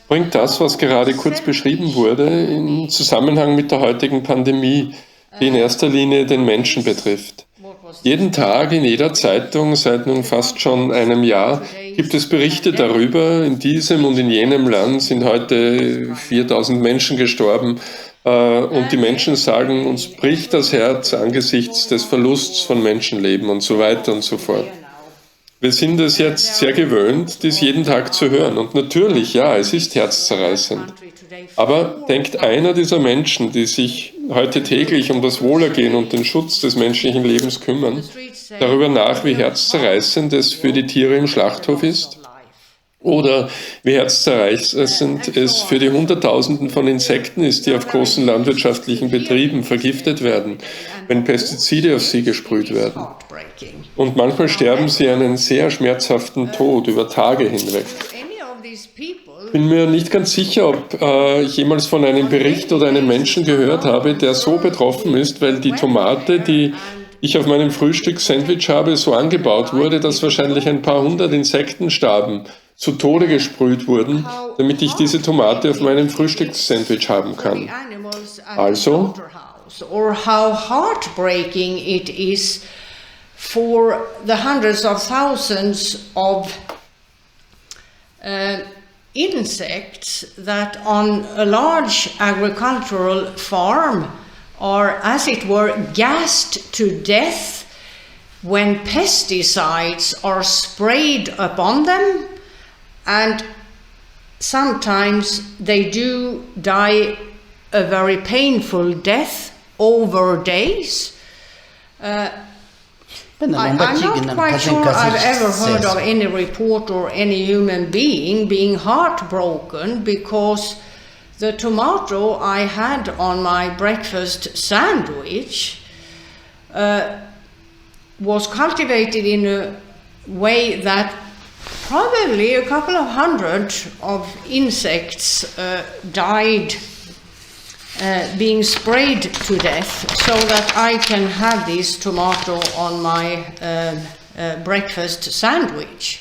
Bringt das, was gerade kurz beschrieben wurde, in Zusammenhang mit der heutigen Pandemie, die in erster Linie den Menschen betrifft. Jeden Tag in jeder Zeitung seit nun fast schon einem Jahr gibt es Berichte darüber, in diesem und in jenem Land sind heute 4000 Menschen gestorben. Und die Menschen sagen, uns bricht das Herz angesichts des Verlusts von Menschenleben und so weiter und so fort. Wir sind es jetzt sehr gewöhnt, dies jeden Tag zu hören. Und natürlich, ja, es ist herzzerreißend. Aber denkt einer dieser Menschen, die sich heute täglich um das Wohlergehen und den Schutz des menschlichen Lebens kümmern, darüber nach, wie herzzerreißend es für die Tiere im Schlachthof ist? Oder wie herzzerreißend es für die Hunderttausenden von Insekten ist, die auf großen landwirtschaftlichen Betrieben vergiftet werden, wenn Pestizide auf sie gesprüht werden. Und manchmal sterben sie einen sehr schmerzhaften Tod über Tage hinweg. Ich bin mir nicht ganz sicher, ob ich jemals von einem Bericht oder einem Menschen gehört habe, der so betroffen ist, weil die Tomate, die ich auf meinem Frühstückssandwich habe, so angebaut wurde, dass wahrscheinlich ein paar hundert Insekten starben, zu Tode gesprüht wurden, damit ich diese Tomate auf meinem Frühstückssandwich haben kann. Also, or how heartbreaking it is for the hundreds of thousands of insects that on a large agricultural farm are, as it were, gassed to death when pesticides are sprayed upon them, and sometimes they do die a very painful death over days. I'm not quite sure I've ever heard of any report or any human being being heartbroken because the tomato I had on my breakfast sandwich was cultivated in a way that probably a couple of hundred of insects died being sprayed to death so that I can have this tomato on my breakfast sandwich.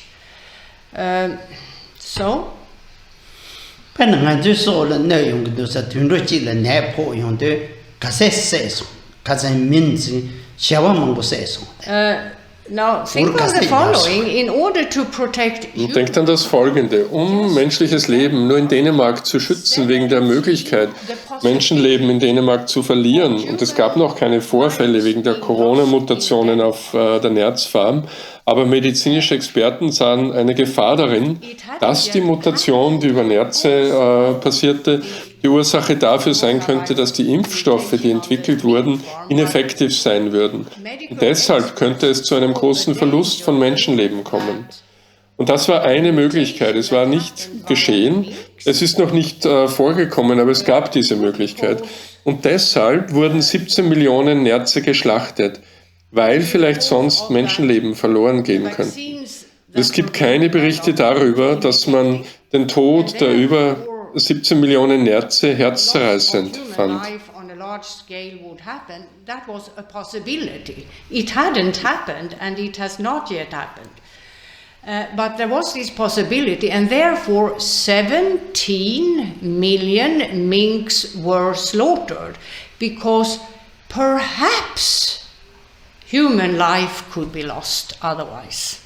So? 本来就说了内容都是团队级的内部用的，可是谁说？可是名字小王们不谁说的。 Now, think of the following. In order to protect Und denkt an das Folgende. Um menschliches Leben nur in Dänemark zu schützen, wegen der Möglichkeit, Menschenleben in Dänemark zu verlieren, und es gab noch keine Vorfälle wegen der Corona-Mutationen auf der Nerzfarm, aber medizinische Experten sahen eine Gefahr darin, dass die Mutation, die über Nerze passierte, die Ursache dafür sein könnte, dass die Impfstoffe, die entwickelt wurden, ineffektiv sein würden. Und deshalb könnte es zu einem großen Verlust von Menschenleben kommen. Und das war eine Möglichkeit. Es war nicht geschehen, es ist noch nicht vorgekommen, aber es gab diese Möglichkeit. Und deshalb wurden 17 Millionen Nerze geschlachtet, weil vielleicht sonst Menschenleben verloren gehen könnten. Es gibt keine Berichte darüber, dass man den Tod der über 17 Millionen Nerze herzzerreißend fand. That was a possibility. It hadn't happened and it has not yet happened. But there was this possibility, and therefore 17 million minks were slaughtered because perhaps human life could be lost otherwise.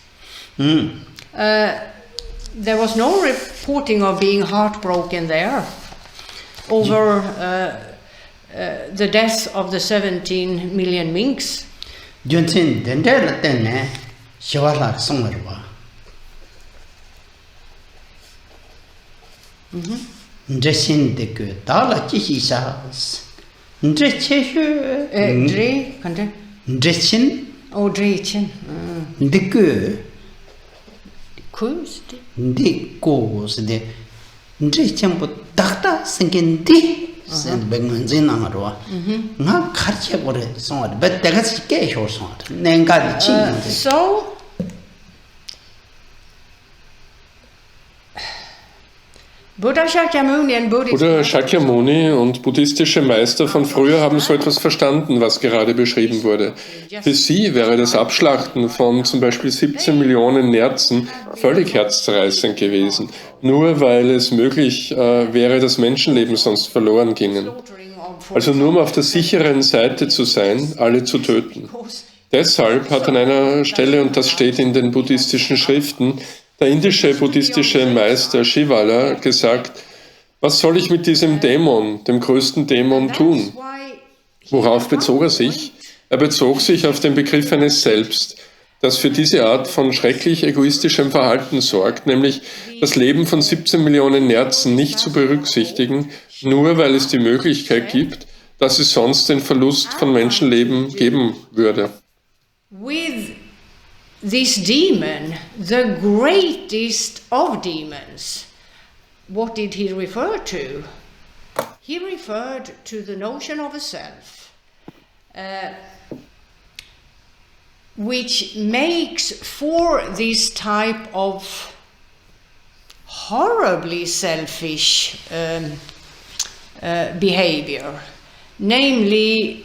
There was no reporting of being heartbroken there over the death of the 17 million minks. Junsin dendela tenne shawala songarwa. Ndresin de que dala chisas. Ndrechehu Dre, kande? Ndrechin Oh, Drechin. de que Kust? de cos de Ndrechin bu takta singin di sen begmanzin amarwa. Nga kharche gore songar bet dagas ke shor songar. Nenga chi. So Buddha Shakyamuni und buddhistische Meister von früher haben so etwas verstanden, was gerade beschrieben wurde. Für sie wäre das Abschlachten von zum Beispiel 17 Millionen Nerzen völlig herzzerreißend gewesen, nur weil es möglich wäre, dass Menschenleben sonst verloren gingen. Also nur um auf der sicheren Seite zu sein, alle zu töten. Deshalb hat an einer Stelle, und das steht in den buddhistischen Schriften, der indische buddhistische Meister Shivala gesagt, was soll ich mit diesem Dämon, dem größten Dämon, tun? Worauf bezog er sich? Er bezog sich auf den Begriff eines Selbst, das für diese Art von schrecklich egoistischem Verhalten sorgt, nämlich das Leben von 17 Millionen Nerzen nicht zu berücksichtigen, nur weil es die Möglichkeit gibt, dass es sonst den Verlust von Menschenleben geben würde. This demon, the greatest of demons, what did he refer to? He referred to the notion of a self, which makes for this type of horribly selfish behavior, namely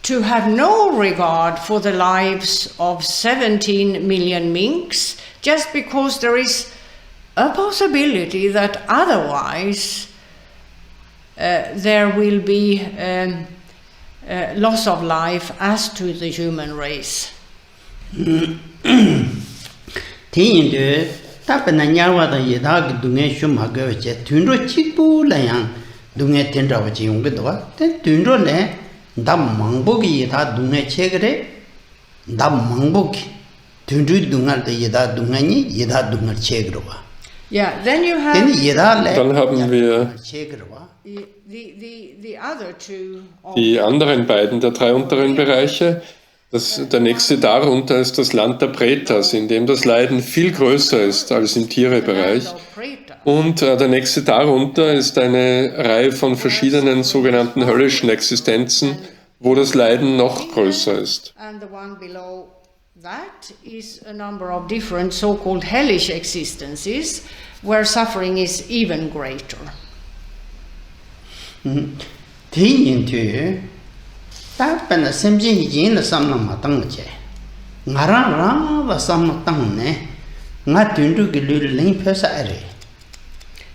to have no regard for the lives of 17 million minks just because there is a possibility that otherwise there will be loss of life as to the human race. Yeah, then you have Dann haben wir the other two. die anderen beiden der drei unteren Bereiche. Der nächste darunter ist das Land der Pretas, in dem das Leiden viel größer ist als im Tierebereich. Und der nächste darunter ist eine Reihe von verschiedenen sogenannten höllischen Existenzen, wo das Leiden noch größer ist. And the one below that is a number of different so-called hellish existences where suffering is even greater.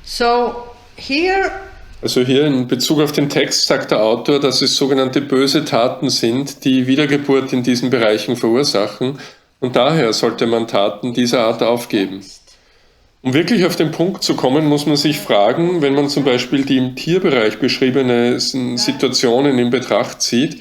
So here Also hier in Bezug auf den Text sagt der Autor, dass es sogenannte böse Taten sind, die Wiedergeburt in diesen Bereichen verursachen, und daher sollte man Taten dieser Art aufgeben. Um wirklich auf den Punkt zu kommen, muss man sich fragen, wenn man zum Beispiel die im Tierbereich beschriebenen Situationen in Betracht zieht,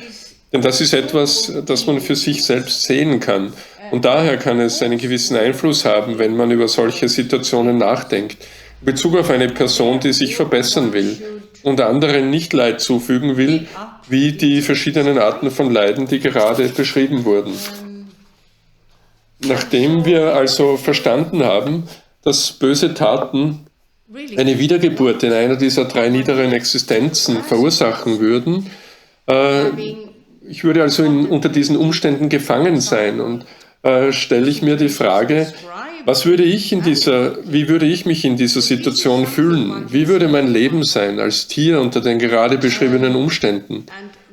denn das ist etwas, das man für sich selbst sehen kann, und daher kann es einen gewissen Einfluss haben, wenn man über solche Situationen nachdenkt. In Bezug auf eine Person, die sich verbessern will und anderen nicht Leid zufügen will, wie die verschiedenen Arten von Leiden, die gerade beschrieben wurden. Nachdem wir also verstanden haben, dass böse Taten eine Wiedergeburt in einer dieser drei niederen Existenzen verursachen würden, ich würde also unter diesen Umständen gefangen sein, und stelle ich mir die Frage, wie würde ich mich in dieser Situation fühlen? Wie würde mein Leben sein als Tier unter den gerade beschriebenen Umständen?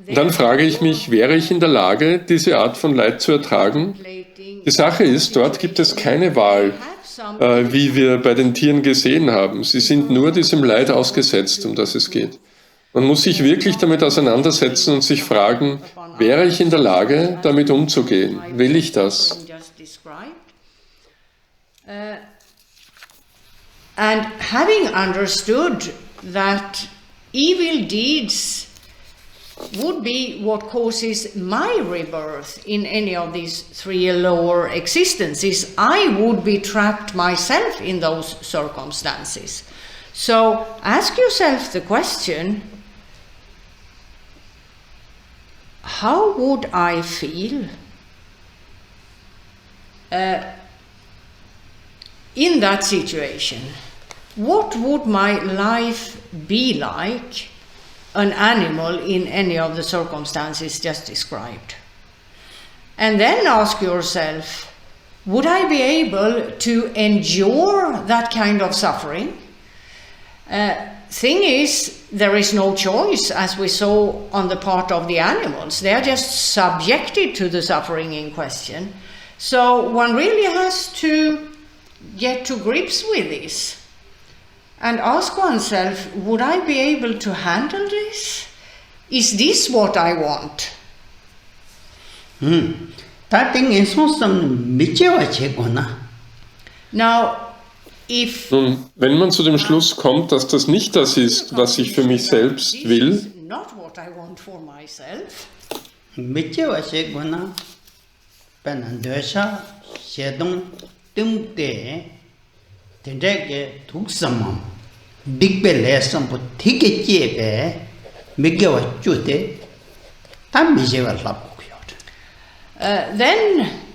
Und dann frage ich mich, wäre ich in der Lage, diese Art von Leid zu ertragen? Die Sache ist, dort gibt es keine Wahl, wie wir bei den Tieren gesehen haben. Sie sind nur diesem Leid ausgesetzt, um das es geht. Man muss sich wirklich damit auseinandersetzen und sich fragen, wäre ich in der Lage, damit umzugehen? Will ich das? And having understood that evil deeds would be what causes my rebirth in any of these three lower existences, I would be trapped myself in those circumstances. So ask yourself the question, how would I feel in that situation? What would my life be like, an animal in any of the circumstances just described? And then ask yourself, would I be able to endure that kind of suffering? Thing is, there is no choice, as we saw on the part of the animals. They are just subjected to the suffering in question. So one really has to get to grips with this and ask oneself, would I be able to handle this? Is this what I want? Now, Nun, wenn man zu dem Schluss kommt, dass das nicht das ist, was ich für mich selbst will,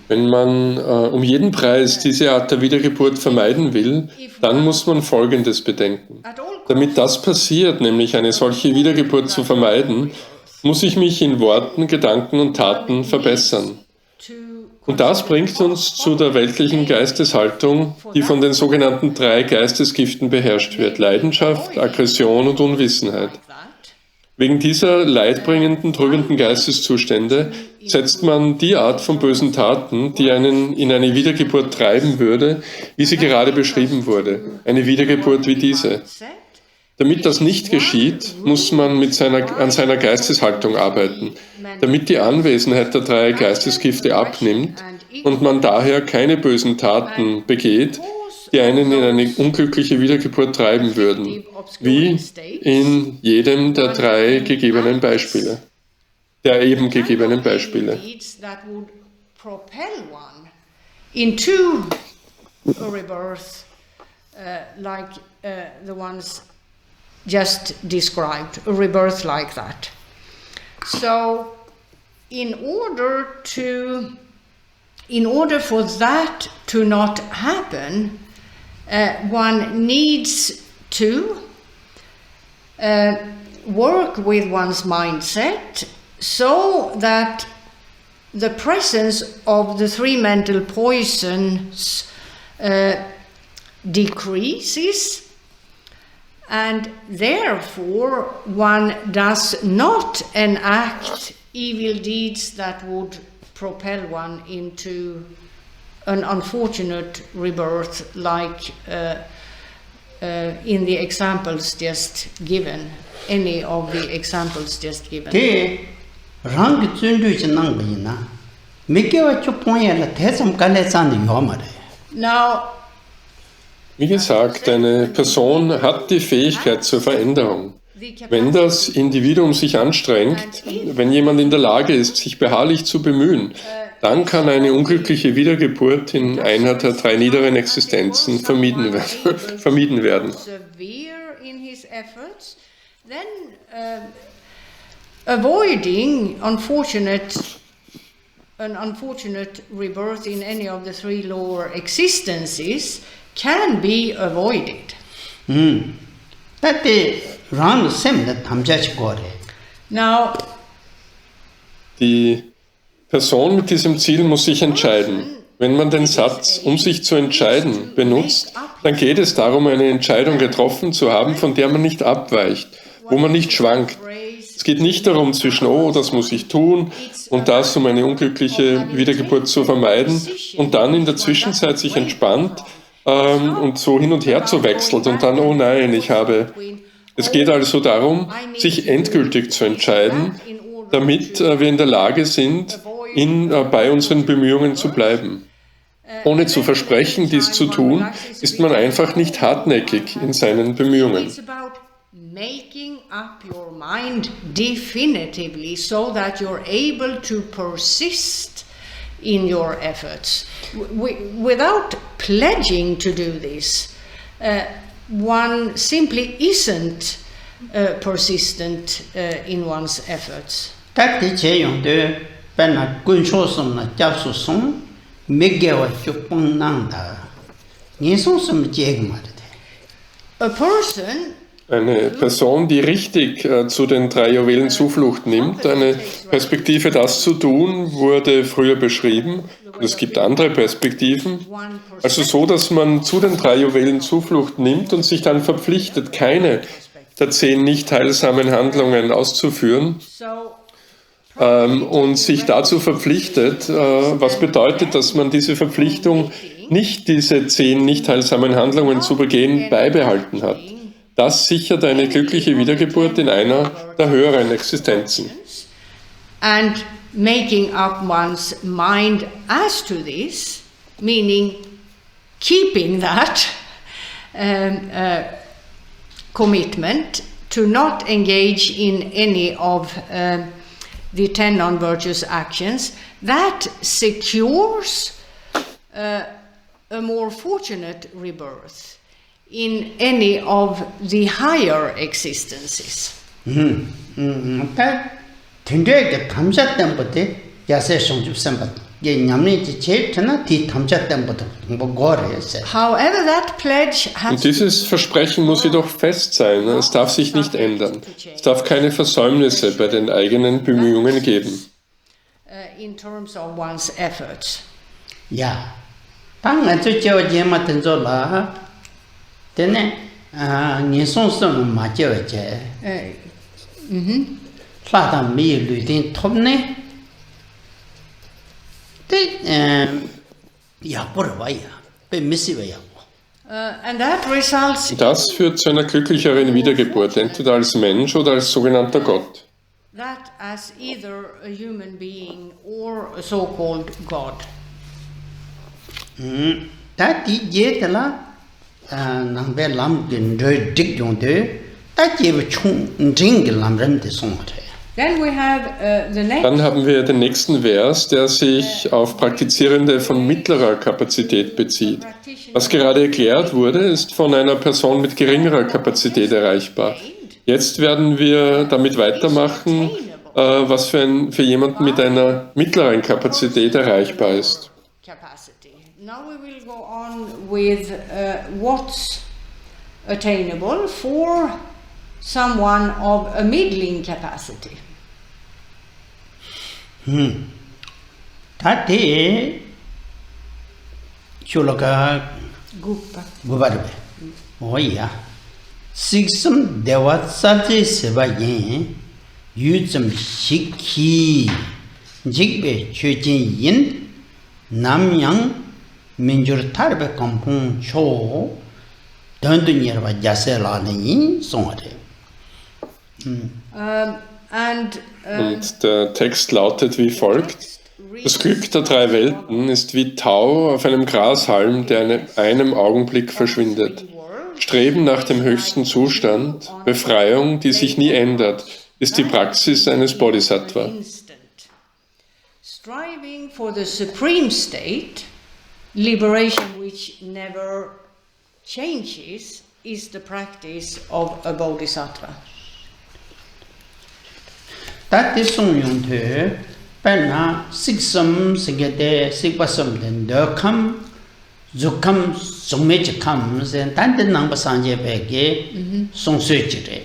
wenn man um jeden Preis diese Art der Wiedergeburt vermeiden will, dann muss man Folgendes bedenken. Damit das passiert, nämlich eine solche Wiedergeburt zu vermeiden, muss ich mich in Worten, Gedanken und Taten verbessern. Und das bringt uns zu der weltlichen Geisteshaltung, die von den sogenannten 3 Geistesgiften beherrscht wird: Leidenschaft, Aggression und Unwissenheit. Wegen dieser leidbringenden, trübenden Geisteszustände setzt man die Art von bösen Taten, die einen in eine Wiedergeburt treiben würde, wie sie gerade beschrieben wurde, eine Wiedergeburt wie diese. Damit das nicht geschieht, muss man an seiner Geisteshaltung arbeiten, damit die Anwesenheit der 3 Geistesgifte abnimmt und man daher keine bösen Taten begeht, die einen in eine unglückliche Wiedergeburt treiben würden, wie in jedem der 3 gegebenen Beispiele, der eben gegebenen Beispiele. Into a rebirth like the ones just described, a rebirth like that. So, in order for that to not happen, one needs to work with one's mindset so that the presence of the 3 mental poisons decreases, and therefore one does not enact evil deeds that would propel one into an unfortunate rebirth, like in the examples just given, any of the examples just given. Now, wie gesagt, eine Person hat die Fähigkeit zur Veränderung. Wenn das Individuum sich anstrengt, wenn jemand in der Lage ist, sich beharrlich zu bemühen, dann kann eine unglückliche Wiedergeburt in einer der 3 niederen Existenzen vermieden werden. Avoiding an unfortunate rebirth in any of the 3 lower existences can be avoided. Now, die Person mit diesem Ziel muss sich entscheiden. Wenn man den Satz, um sich zu entscheiden, benutzt, dann geht es darum, eine Entscheidung getroffen zu haben, von der man nicht abweicht, wo man nicht schwankt. Es geht nicht darum zwischen, oh, das muss ich tun und das, um eine unglückliche Wiedergeburt zu vermeiden, und dann in der Zwischenzeit sich entspannt und so hin und her zu wechseln und dann, oh nein, Es geht also darum, sich endgültig zu entscheiden, damit wir in der Lage sind, bei unseren Bemühungen zu bleiben. Ohne zu versprechen, dies zu tun, ist man einfach nicht hartnäckig in seinen Bemühungen. Making up your mind definitively so that you're able to persist in your efforts. Without pledging to do this, one simply isn't persistent in one's efforts. A person Eine Person, die richtig zu den 3 Juwelen Zuflucht nimmt, eine Perspektive, das zu tun, wurde früher beschrieben. Und es gibt andere Perspektiven. Also so, dass man zu den 3 Juwelen Zuflucht nimmt und sich dann verpflichtet, keine der 10 nicht heilsamen Handlungen auszuführen. Und sich dazu verpflichtet, was bedeutet, dass man diese Verpflichtung, nicht diese 10 nicht heilsamen Handlungen zu begehen, beibehalten hat. Das sichert eine glückliche Wiedergeburt in einer der höheren Existenzen. And making up one's mind as to this, meaning keeping that commitment to not engage in any of the 10 non-virtuous actions, that secures a more fortunate rebirth in any of the higher existences. However, that pledge has Und dieses Versprechen muss jedoch fest sein. Es darf sich nicht ändern. Es darf keine Versäumnisse bei den eigenen Bemühungen geben. In terms of one's efforts. Ja, dann Lada me lutin topne. Ja, porvaya, be missivaya. And that results Das führt zu einer glücklicheren Wiedergeburt, entweder als Mensch oder als sogenannter Gott. that as either a human being or a so-called God. Ta ti je tala nang be lam gen de dik yong de ta je be chung jing ge lam ren de song de. Then we have the next. Dann haben wir den nächsten Vers, der sich auf Praktizierende von mittlerer Kapazität bezieht. Was gerade erklärt wurde, ist von einer Person mit geringerer Kapazität erreichbar. Jetzt werden wir damit weitermachen, was für jemanden mit einer mittleren Kapazität erreichbar ist. Now we will go on with what's attainable for someone of a middling capacity. Ta te chulaka Guppa. gubarbe. Oh ya. Siksam dewa saje seba yin yuzam shikhi jikbe chöjin yin namyang minjur tarbe kampung cho dandu nyerba jase la yin songre. Und der Text lautet wie folgt: Das Glück der drei Welten ist wie Tau auf einem Grashalm, der in einem Augenblick verschwindet. Streben nach dem höchsten Zustand, Befreiung, die sich nie ändert, ist die Praxis eines Bodhisattva. Striving for the supreme state, liberation which never changes, is the practice of a Bodhisattva. Ta te song yung te penna siksam sigete sikpasam den dokam zukam songmejikam sen tante nangpa sanje peke songsöjire.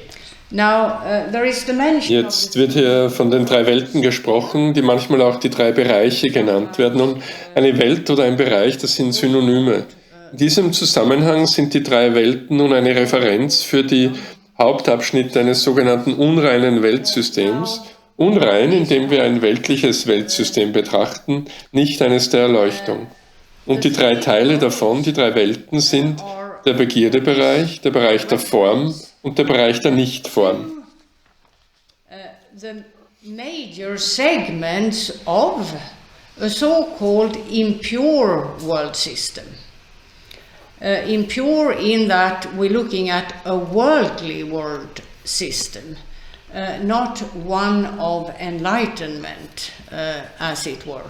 Now, there is the mention Jetzt wird hier von den drei Welten gesprochen, die manchmal auch die drei Bereiche genannt werden. Und eine Welt oder ein Bereich, das sind Synonyme. In diesem Zusammenhang sind die drei Welten nun eine Referenz für die Hauptabschnitte eines sogenannten unreinen Weltsystems. Unrein, indem wir ein weltliches Weltsystem betrachten, nicht eines der Erleuchtung. Und die drei Teile davon, die drei Welten, sind der Begierdebereich, der Bereich der Form und der Bereich der Nichtform. the major segments of a so-called impure world system. Impure in that we're looking at a worldly world system, not one of enlightenment, as it were.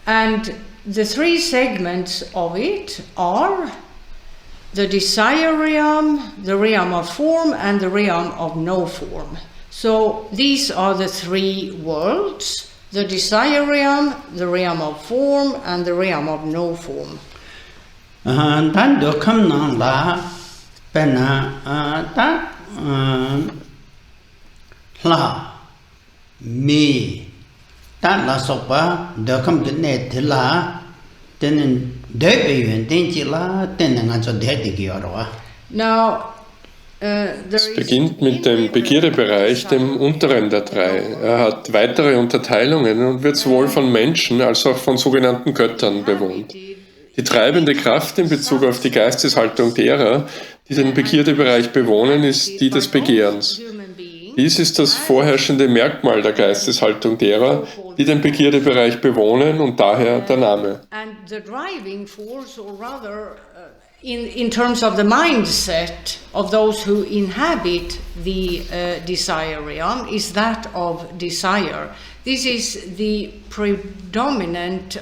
And the three segments of it are the desire realm, the realm of form, and the realm of no form. So these are the three worlds: the desire realm, the realm of form, and the realm of no form. Dan dokam nang la pena ta la mi ta la sopa dokam gne thila ten debe yuen den ji la ten nga zo de de gyorwa. Now, Es beginnt mit dem Begierdebereich, dem unteren der drei. Er hat weitere Unterteilungen und wird sowohl von Menschen als auch von sogenannten Göttern bewohnt. Die treibende Kraft in Bezug auf die Geisteshaltung derer, die den Begierdebereich bewohnen, ist die des Begehrens. Dies ist das vorherrschende Merkmal der Geisteshaltung derer, die den Begierdebereich bewohnen, und daher der Name. and the driving force, or rather, in terms of the mindset of those who inhabit the desire realm, is that of desire. This is the predominant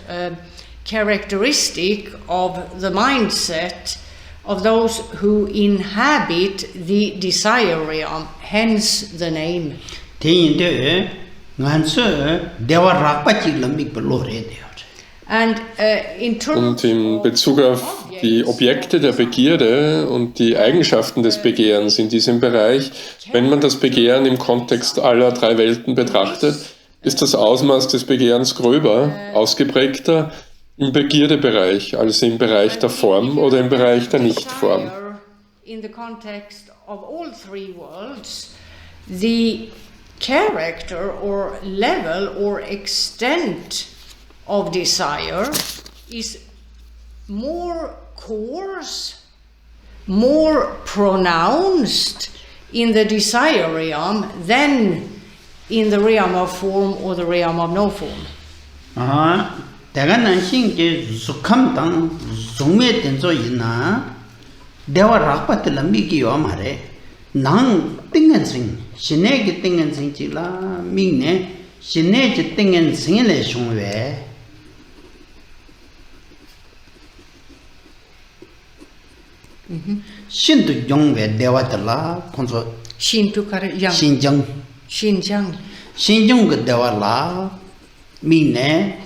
characteristic of the mindset of those who inhabit the desire realm, hence the name. Tin de ngan so dewa rakpa chi lambik lo re de. And in terms Und in Bezug auf die Objekte der Begierde und die Eigenschaften des Begehrens in diesem Bereich, wenn man das Begehren im Kontext aller drei Welten betrachtet, ist das Ausmaß des Begehrens gröber, ausgeprägter im Begierdebereich, also im Bereich der Form oder im Bereich der Nichtform. in the context of all three worlds, the character or level or extent of desire is more coarse, more pronounced in the desire realm than in the realm of form or the realm of no form. 내가 난신게 수감당 중매 된조 있나 대화 락바들 미기요 말에 난 띵은생 신내게 띵은생 지라 미네 신내지 띵은생의 중외 신도 용외 대화들라 콘소 신도 가르 양 신정 그 대화라 미네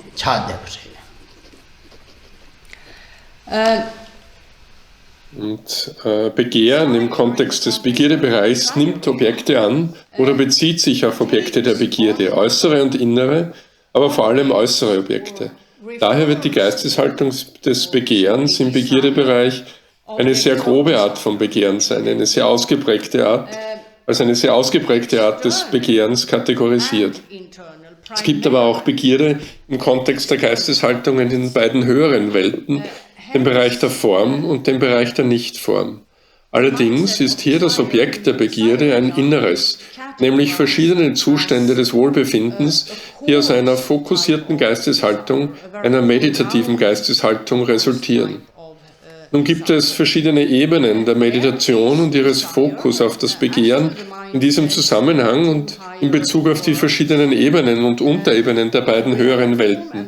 Und Begehren im Kontext des Begierdebereichs nimmt Objekte an oder bezieht sich auf Objekte der Begierde, äußere und innere, aber vor allem äußere Objekte. Daher wird die Geisteshaltung des Begehrens im Begierdebereich eine sehr grobe Art von Begehren sein, eine sehr ausgeprägte Art, als eine sehr ausgeprägte Art des Begehrens kategorisiert. Es gibt aber auch Begierde im Kontext der Geisteshaltung in den beiden höheren Welten, dem Bereich der Form und dem Bereich der Nichtform. Allerdings ist hier das Objekt der Begierde ein inneres, nämlich verschiedene Zustände des Wohlbefindens, die aus einer fokussierten Geisteshaltung, einer meditativen Geisteshaltung resultieren. Nun gibt es verschiedene Ebenen der Meditation und ihres Fokus auf das Begehren in diesem Zusammenhang und in Bezug auf die verschiedenen Ebenen und Unterebenen der beiden höheren Welten,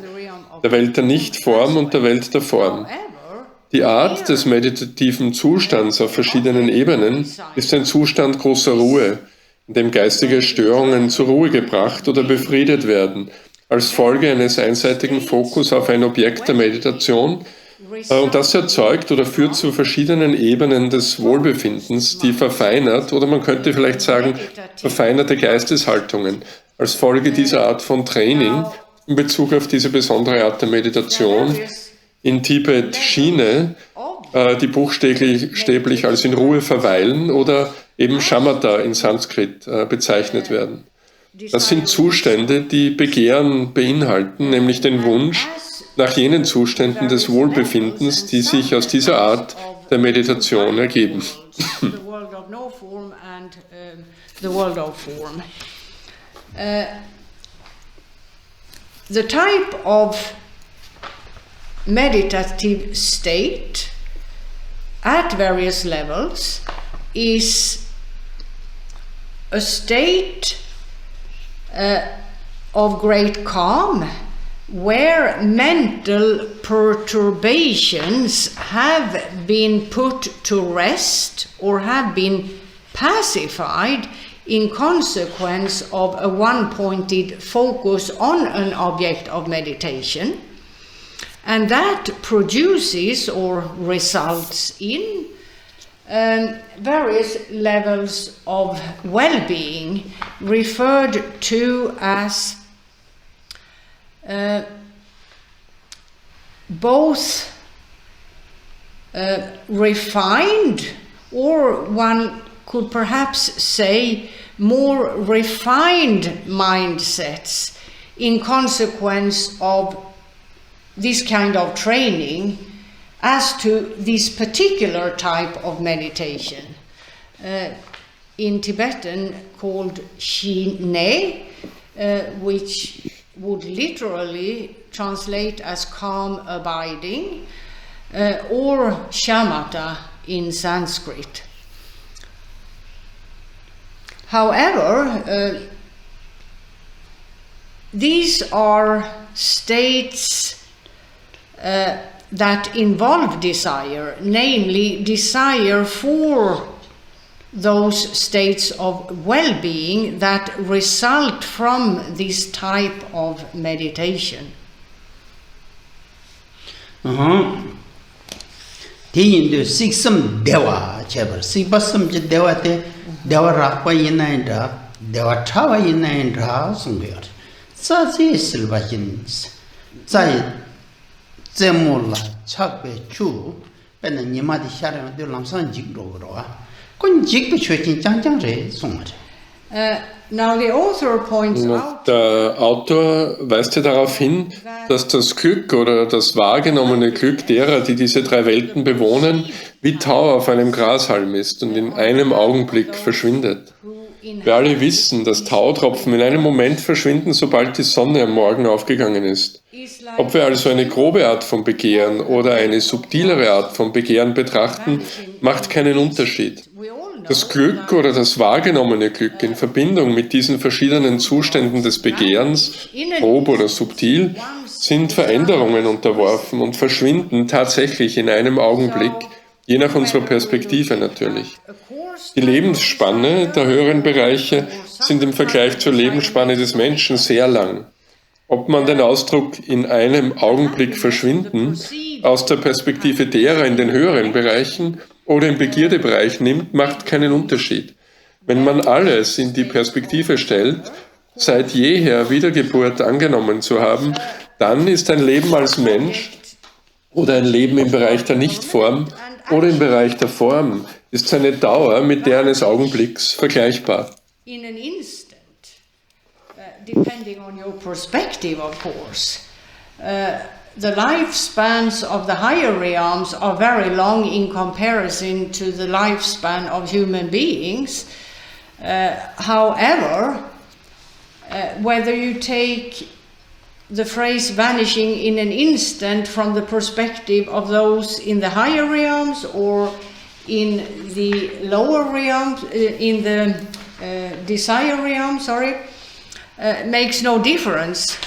der Welt der Nichtform und der Welt der Form. Die Art des meditativen Zustands auf verschiedenen Ebenen ist ein Zustand großer Ruhe, in dem geistige Störungen zur Ruhe gebracht oder befriedet werden, als Folge eines einseitigen Fokus auf ein Objekt der Meditation. Und das erzeugt oder führt zu verschiedenen Ebenen des Wohlbefindens, die verfeinert, oder man könnte vielleicht sagen, verfeinerte Geisteshaltungen, als Folge dieser Art von Training in Bezug auf diese besondere Art der Meditation in Tibet Schiene, die buchstäblich als in Ruhe verweilen oder eben Shamatha in Sanskrit bezeichnet werden. Das sind Zustände, die Begehren beinhalten, nämlich den Wunsch nach jenen Zuständen des Wohlbefindens, die sich aus dieser Art der Meditation ergeben. The type of meditative state at various levels is a state of great calm, where mental perturbations have been put to rest or have been pacified in consequence of a one-pointed focus on an object of meditation, and that produces or results in various levels of well-being referred to as both refined, or one could perhaps say more refined mindsets in consequence of this kind of training as to this particular type of meditation, in Tibetan called Shine, which would literally translate as calm abiding, or shamatha in Sanskrit. However, these are states that involve desire, namely desire for those states of well-being that result from this type of meditation. 대인도 식섬 대화 제발 식바섬 대화 때 대화 rakpa ina인다 대화 차와 ina인다 성별 사지 실바진 자이 제몰라 착배 주 Now the author points out, der Autor weist ja darauf hin, dass das Glück oder das wahrgenommene Glück derer, die diese drei Welten bewohnen, wie Tau auf einem Grashalm ist und in einem Augenblick verschwindet. Wir alle wissen, dass Tautropfen in einem Moment verschwinden, sobald die Sonne am Morgen aufgegangen ist. Ob wir also eine grobe Art von Begehren oder eine subtilere Art von Begehren betrachten, macht keinen Unterschied. Das Glück oder das wahrgenommene Glück in Verbindung mit diesen verschiedenen Zuständen des Begehrens, grob oder subtil, sind Veränderungen unterworfen und verschwinden tatsächlich in einem Augenblick, je nach unserer Perspektive natürlich. Die Lebensspanne der höheren Bereiche sind im Vergleich zur Lebensspanne des Menschen sehr lang. Ob man den Ausdruck in einem Augenblick verschwinden aus der Perspektive derer in den höheren Bereichen oder im Begierdebereich nimmt, macht keinen Unterschied. Wenn man alles in die Perspektive stellt, seit jeher Wiedergeburt angenommen zu haben, dann ist ein Leben als Mensch oder ein Leben im Bereich der Nichtform oder im Bereich der Form ist seine Dauer mit der eines Augenblicks vergleichbar. In an instant, depending on your perspective, of course, the lifespans of the higher realms are very long in comparison to the lifespan of human beings. However, whether you take the phrase vanishing in an instant from the perspective of those in the higher realms or in the lower realms, in the desire realm, makes no difference.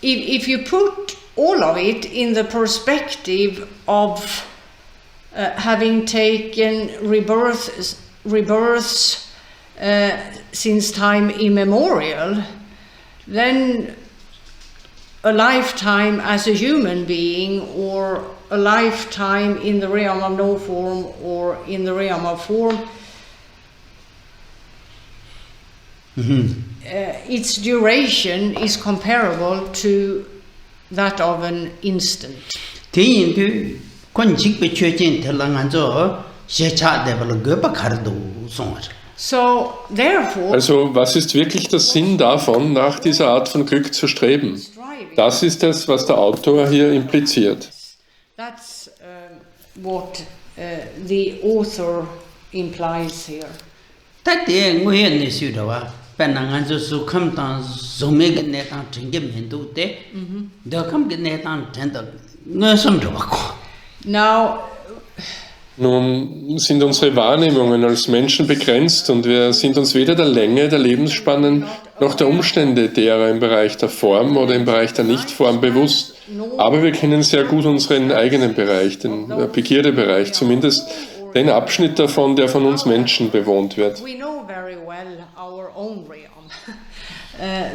If you put all of it in the perspective of having taken rebirths since time immemorial, then a lifetime as a human being or a lifetime in the realm of no form or in the realm of form, its duration is comparable to that of an instant. So, therefore, also, was ist wirklich der Sinn davon, nach dieser Art von Glück zu streben? Das ist es, was der Autor hier impliziert. That's what the author implies here. Now, nun sind unsere Wahrnehmungen als Menschen begrenzt und wir sind uns weder der Länge der Lebensspannen noch der Umstände derer im Bereich der Form oder im Bereich der Nichtform bewusst. Aber wir kennen sehr gut unseren eigenen Bereich, den Begierdebereich, zumindest den Abschnitt davon, der von uns Menschen bewohnt wird. We know very well our own realm,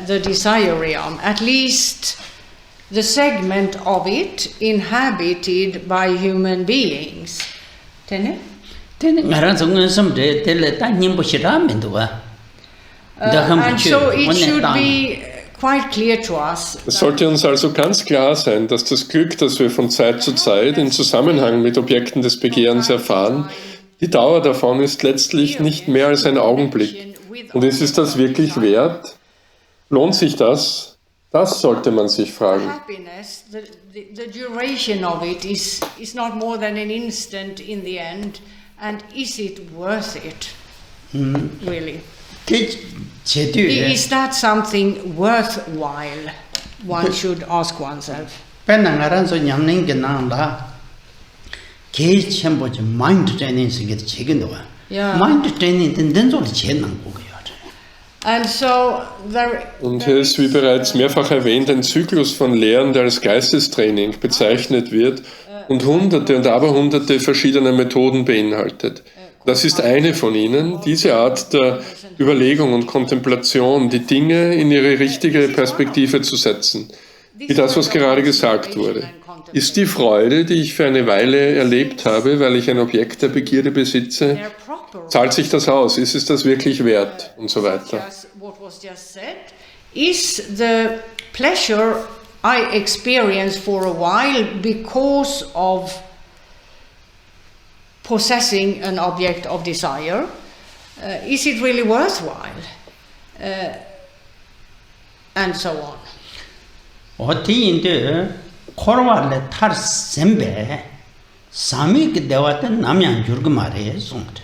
the desire realm, at least the segment of it inhabited by human beings. And so it should be quite clear to us. Es sollte uns also ganz klar sein, dass das Glück, das wir von Zeit zu Zeit in Zusammenhang mit Objekten des Begehrens erfahren, die Dauer davon ist letztlich nicht mehr als ein Augenblick. Und ist es das wirklich wert? Lohnt sich das? Das sollte man sich fragen. Happiness, the duration of it is not more than an instant in the end, and is it worth it? Really? Is that something worthwhile? One should ask oneself. Yeah. And so Und hier ist, wie bereits mehrfach erwähnt, ein Zyklus von Lehren, der als Geistestraining bezeichnet wird und Hunderte und Aberhunderte verschiedener Methoden beinhaltet. Das ist eine von ihnen, diese Art der Überlegung und Kontemplation, die Dinge in ihre richtige Perspektive zu setzen, wie das, was gerade gesagt wurde. Ist die Freude, die ich für eine Weile erlebt habe, weil ich ein Objekt der Begierde besitze, zahlt sich das aus? Ist es das wirklich wert? Und so weiter. Is the pleasure I experience for a while because of possessing an object of desire, is it really worthwhile? And so on. 어디인데 코르와레 탈 셈베 사미게 대와ten 남양 줄그 말해 송데.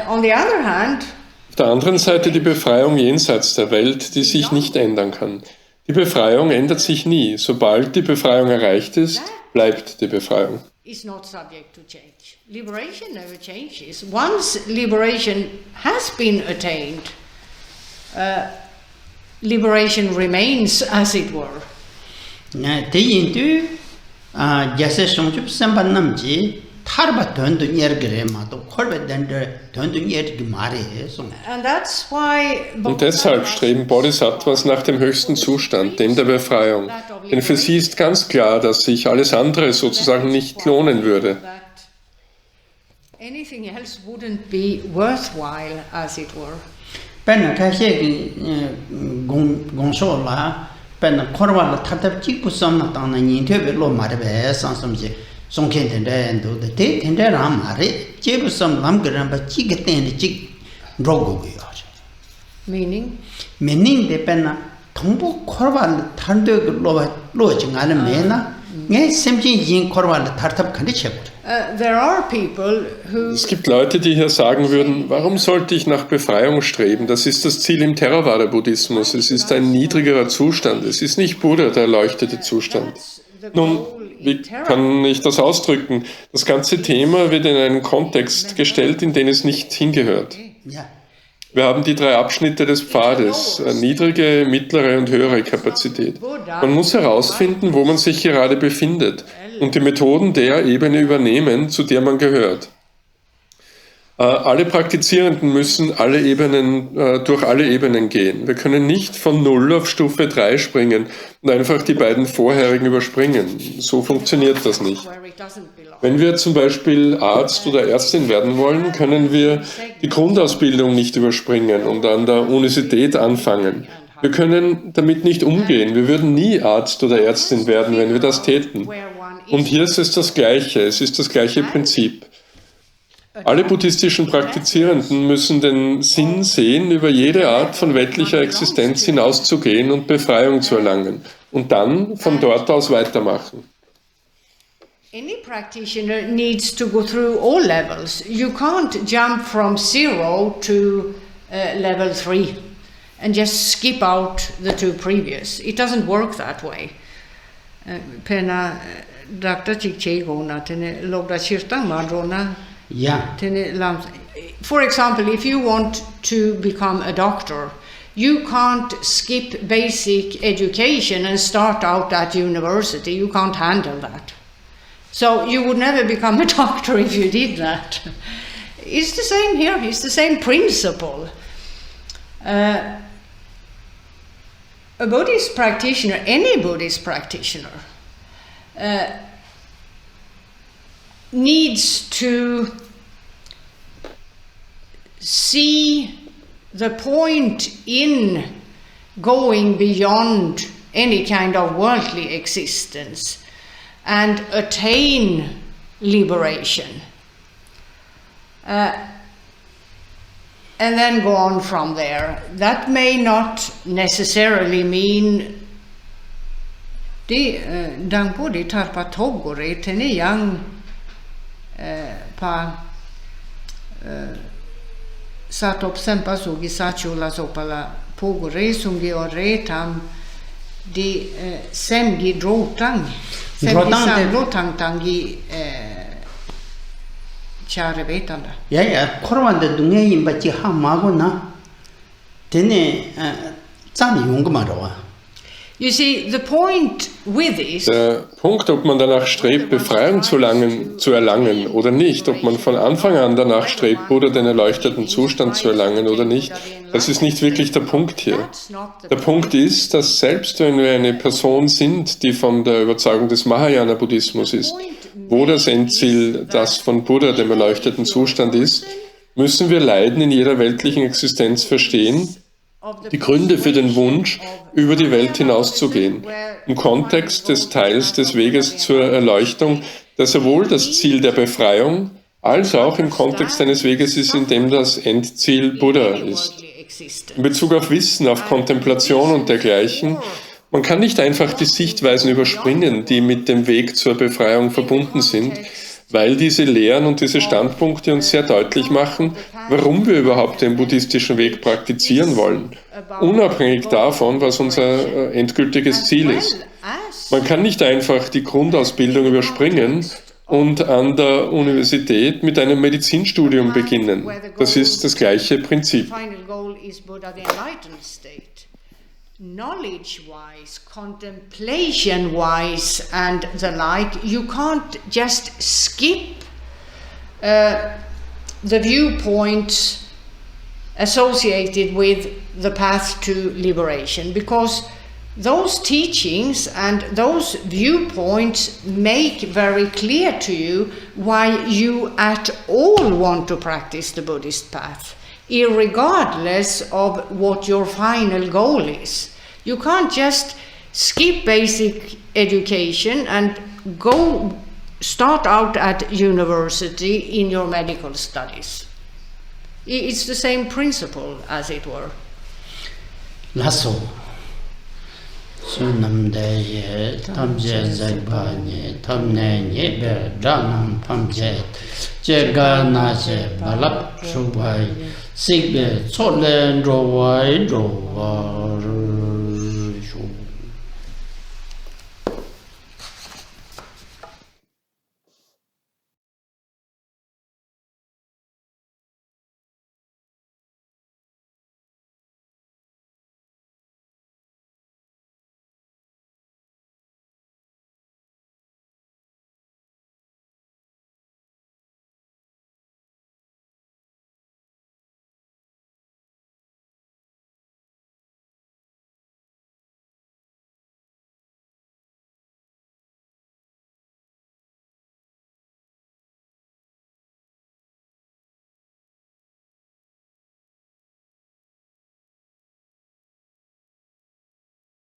On the other hand, auf der anderen Seite die Befreiung jenseits der Welt, die sich nicht ändern kann. Die Befreiung ändert sich nie. Sobald die Befreiung erreicht ist, bleibt die Befreiung. is not subject to change. Liberation never changes. Once liberation has been attained, liberation remains as it were. 대인도 자세 성주 선반남지 타르바 돈도 예르그레마도 콜베덴데 돈도 예르기 말해 송. And that's why Und deshalb streben Bodhisattvas nach dem höchsten Zustand, dem der Befreiung. Denn für sie ist ganz klar, dass sich alles andere sozusagen nicht lohnen würde. anything else wouldn't be worthwhile, as it were. pen kache gongsola pen korwa tatap chi pusam ta na ni thebe lo marbe sansomje songken tende ndo de tende ram mare che pusam lam gram ba chi geten de chi rogo yo. Meaning de pen thongbo korwa tande lo jingale mena nge semji yin korwa tatap khande chebo. There are people who Es gibt Leute, die hier sagen würden, warum sollte ich nach Befreiung streben? Das ist das Ziel im Theravada-Buddhismus. Es ist ein niedrigerer Zustand. Es ist nicht Buddha, der erleuchtete Zustand. Nun, wie kann ich das ausdrücken? Das ganze Thema wird in einen Kontext gestellt, in den es nicht hingehört. Wir haben die 3 Abschnitte des Pfades, niedrige, mittlere und höhere Kapazität. Man muss herausfinden, wo man sich gerade befindet und die Methoden der Ebene übernehmen, zu der man gehört. Alle Praktizierenden müssen durch alle Ebenen gehen. Wir können nicht von 0 auf Stufe 3 springen und einfach die beiden vorherigen überspringen. So funktioniert das nicht. Wenn wir zum Beispiel Arzt oder Ärztin werden wollen, können wir die Grundausbildung nicht überspringen und an der Universität anfangen. Wir können damit nicht umgehen. Wir würden nie Arzt oder Ärztin werden, wenn wir das täten. Und hier ist es das Gleiche. Es ist das gleiche Prinzip. Alle buddhistischen Praktizierenden müssen den Sinn sehen, über jede Art von weltlicher Existenz hinauszugehen und Befreiung zu erlangen. Und dann von dort aus weitermachen. Any practitioner needs to go through all levels. You can't jump from 0 to level 3 and just skip out the 2 previous. It doesn't work that way. Pena Dr. Chikchegona tene logda chirtang madrona. For example, if you want to become a doctor, you can't skip basic education and start out at university. You can't handle that. So you would never become a doctor if you did that. It's the same here. It's the same principle. A Buddhist practitioner, any Buddhist practitioner, needs to see the point in going beyond any kind of worldly existence and attain liberation. And then go on from there. That may not necessarily mean Dangpo di tarpa togore tene yang pa satop sempa sugi sachola sopala pogore sungi ore tam di semgi drotang drotang tangi chare betanda. 코로나데 dunga imbachi ha mago na tene zani yung marwa. You see, the point with this, der Punkt, ob man danach strebt, Befreiung zu erlangen oder nicht, ob man von Anfang an danach strebt, Buddha den erleuchteten Zustand zu erlangen oder nicht, das ist nicht wirklich der Punkt hier. Der Punkt ist, dass selbst wenn wir eine Person sind, die von der Überzeugung des Mahayana-Buddhismus ist, wo das Endziel das von Buddha, dem erleuchteten Zustand ist, müssen wir Leiden in jeder weltlichen Existenz verstehen, die Gründe für den Wunsch, über die Welt hinauszugehen, im Kontext des Teils des Weges zur Erleuchtung, der sowohl das Ziel der Befreiung als auch im Kontext eines Weges ist, in dem das Endziel Buddha ist. In Bezug auf Wissen, auf Kontemplation und dergleichen, man kann nicht einfach die Sichtweisen überspringen, die mit dem Weg zur Befreiung verbunden sind, weil diese Lehren und diese Standpunkte uns sehr deutlich machen, warum wir überhaupt den buddhistischen Weg praktizieren wollen, unabhängig davon, was unser endgültiges Ziel ist. Man kann nicht einfach die Grundausbildung überspringen und an der Universität mit einem Medizinstudium beginnen. Das ist das gleiche Prinzip. Knowledge-wise, contemplation-wise and the like, you can't just skip the viewpoints associated with the path to liberation, because those teachings and those viewpoints make very clear to you why you at all want to practice the Buddhist path, irregardless of what your final goal is. You can't just skip basic education and go start out at university in your medical studies. It's the same principle, as it were. Lasso. Sunam Deye, Tamje Zagbani, Tamne Yebe, Janam Pamjet, Jega Naje, Balap Shubai, Sigbe, Solen Rowai, Rowa.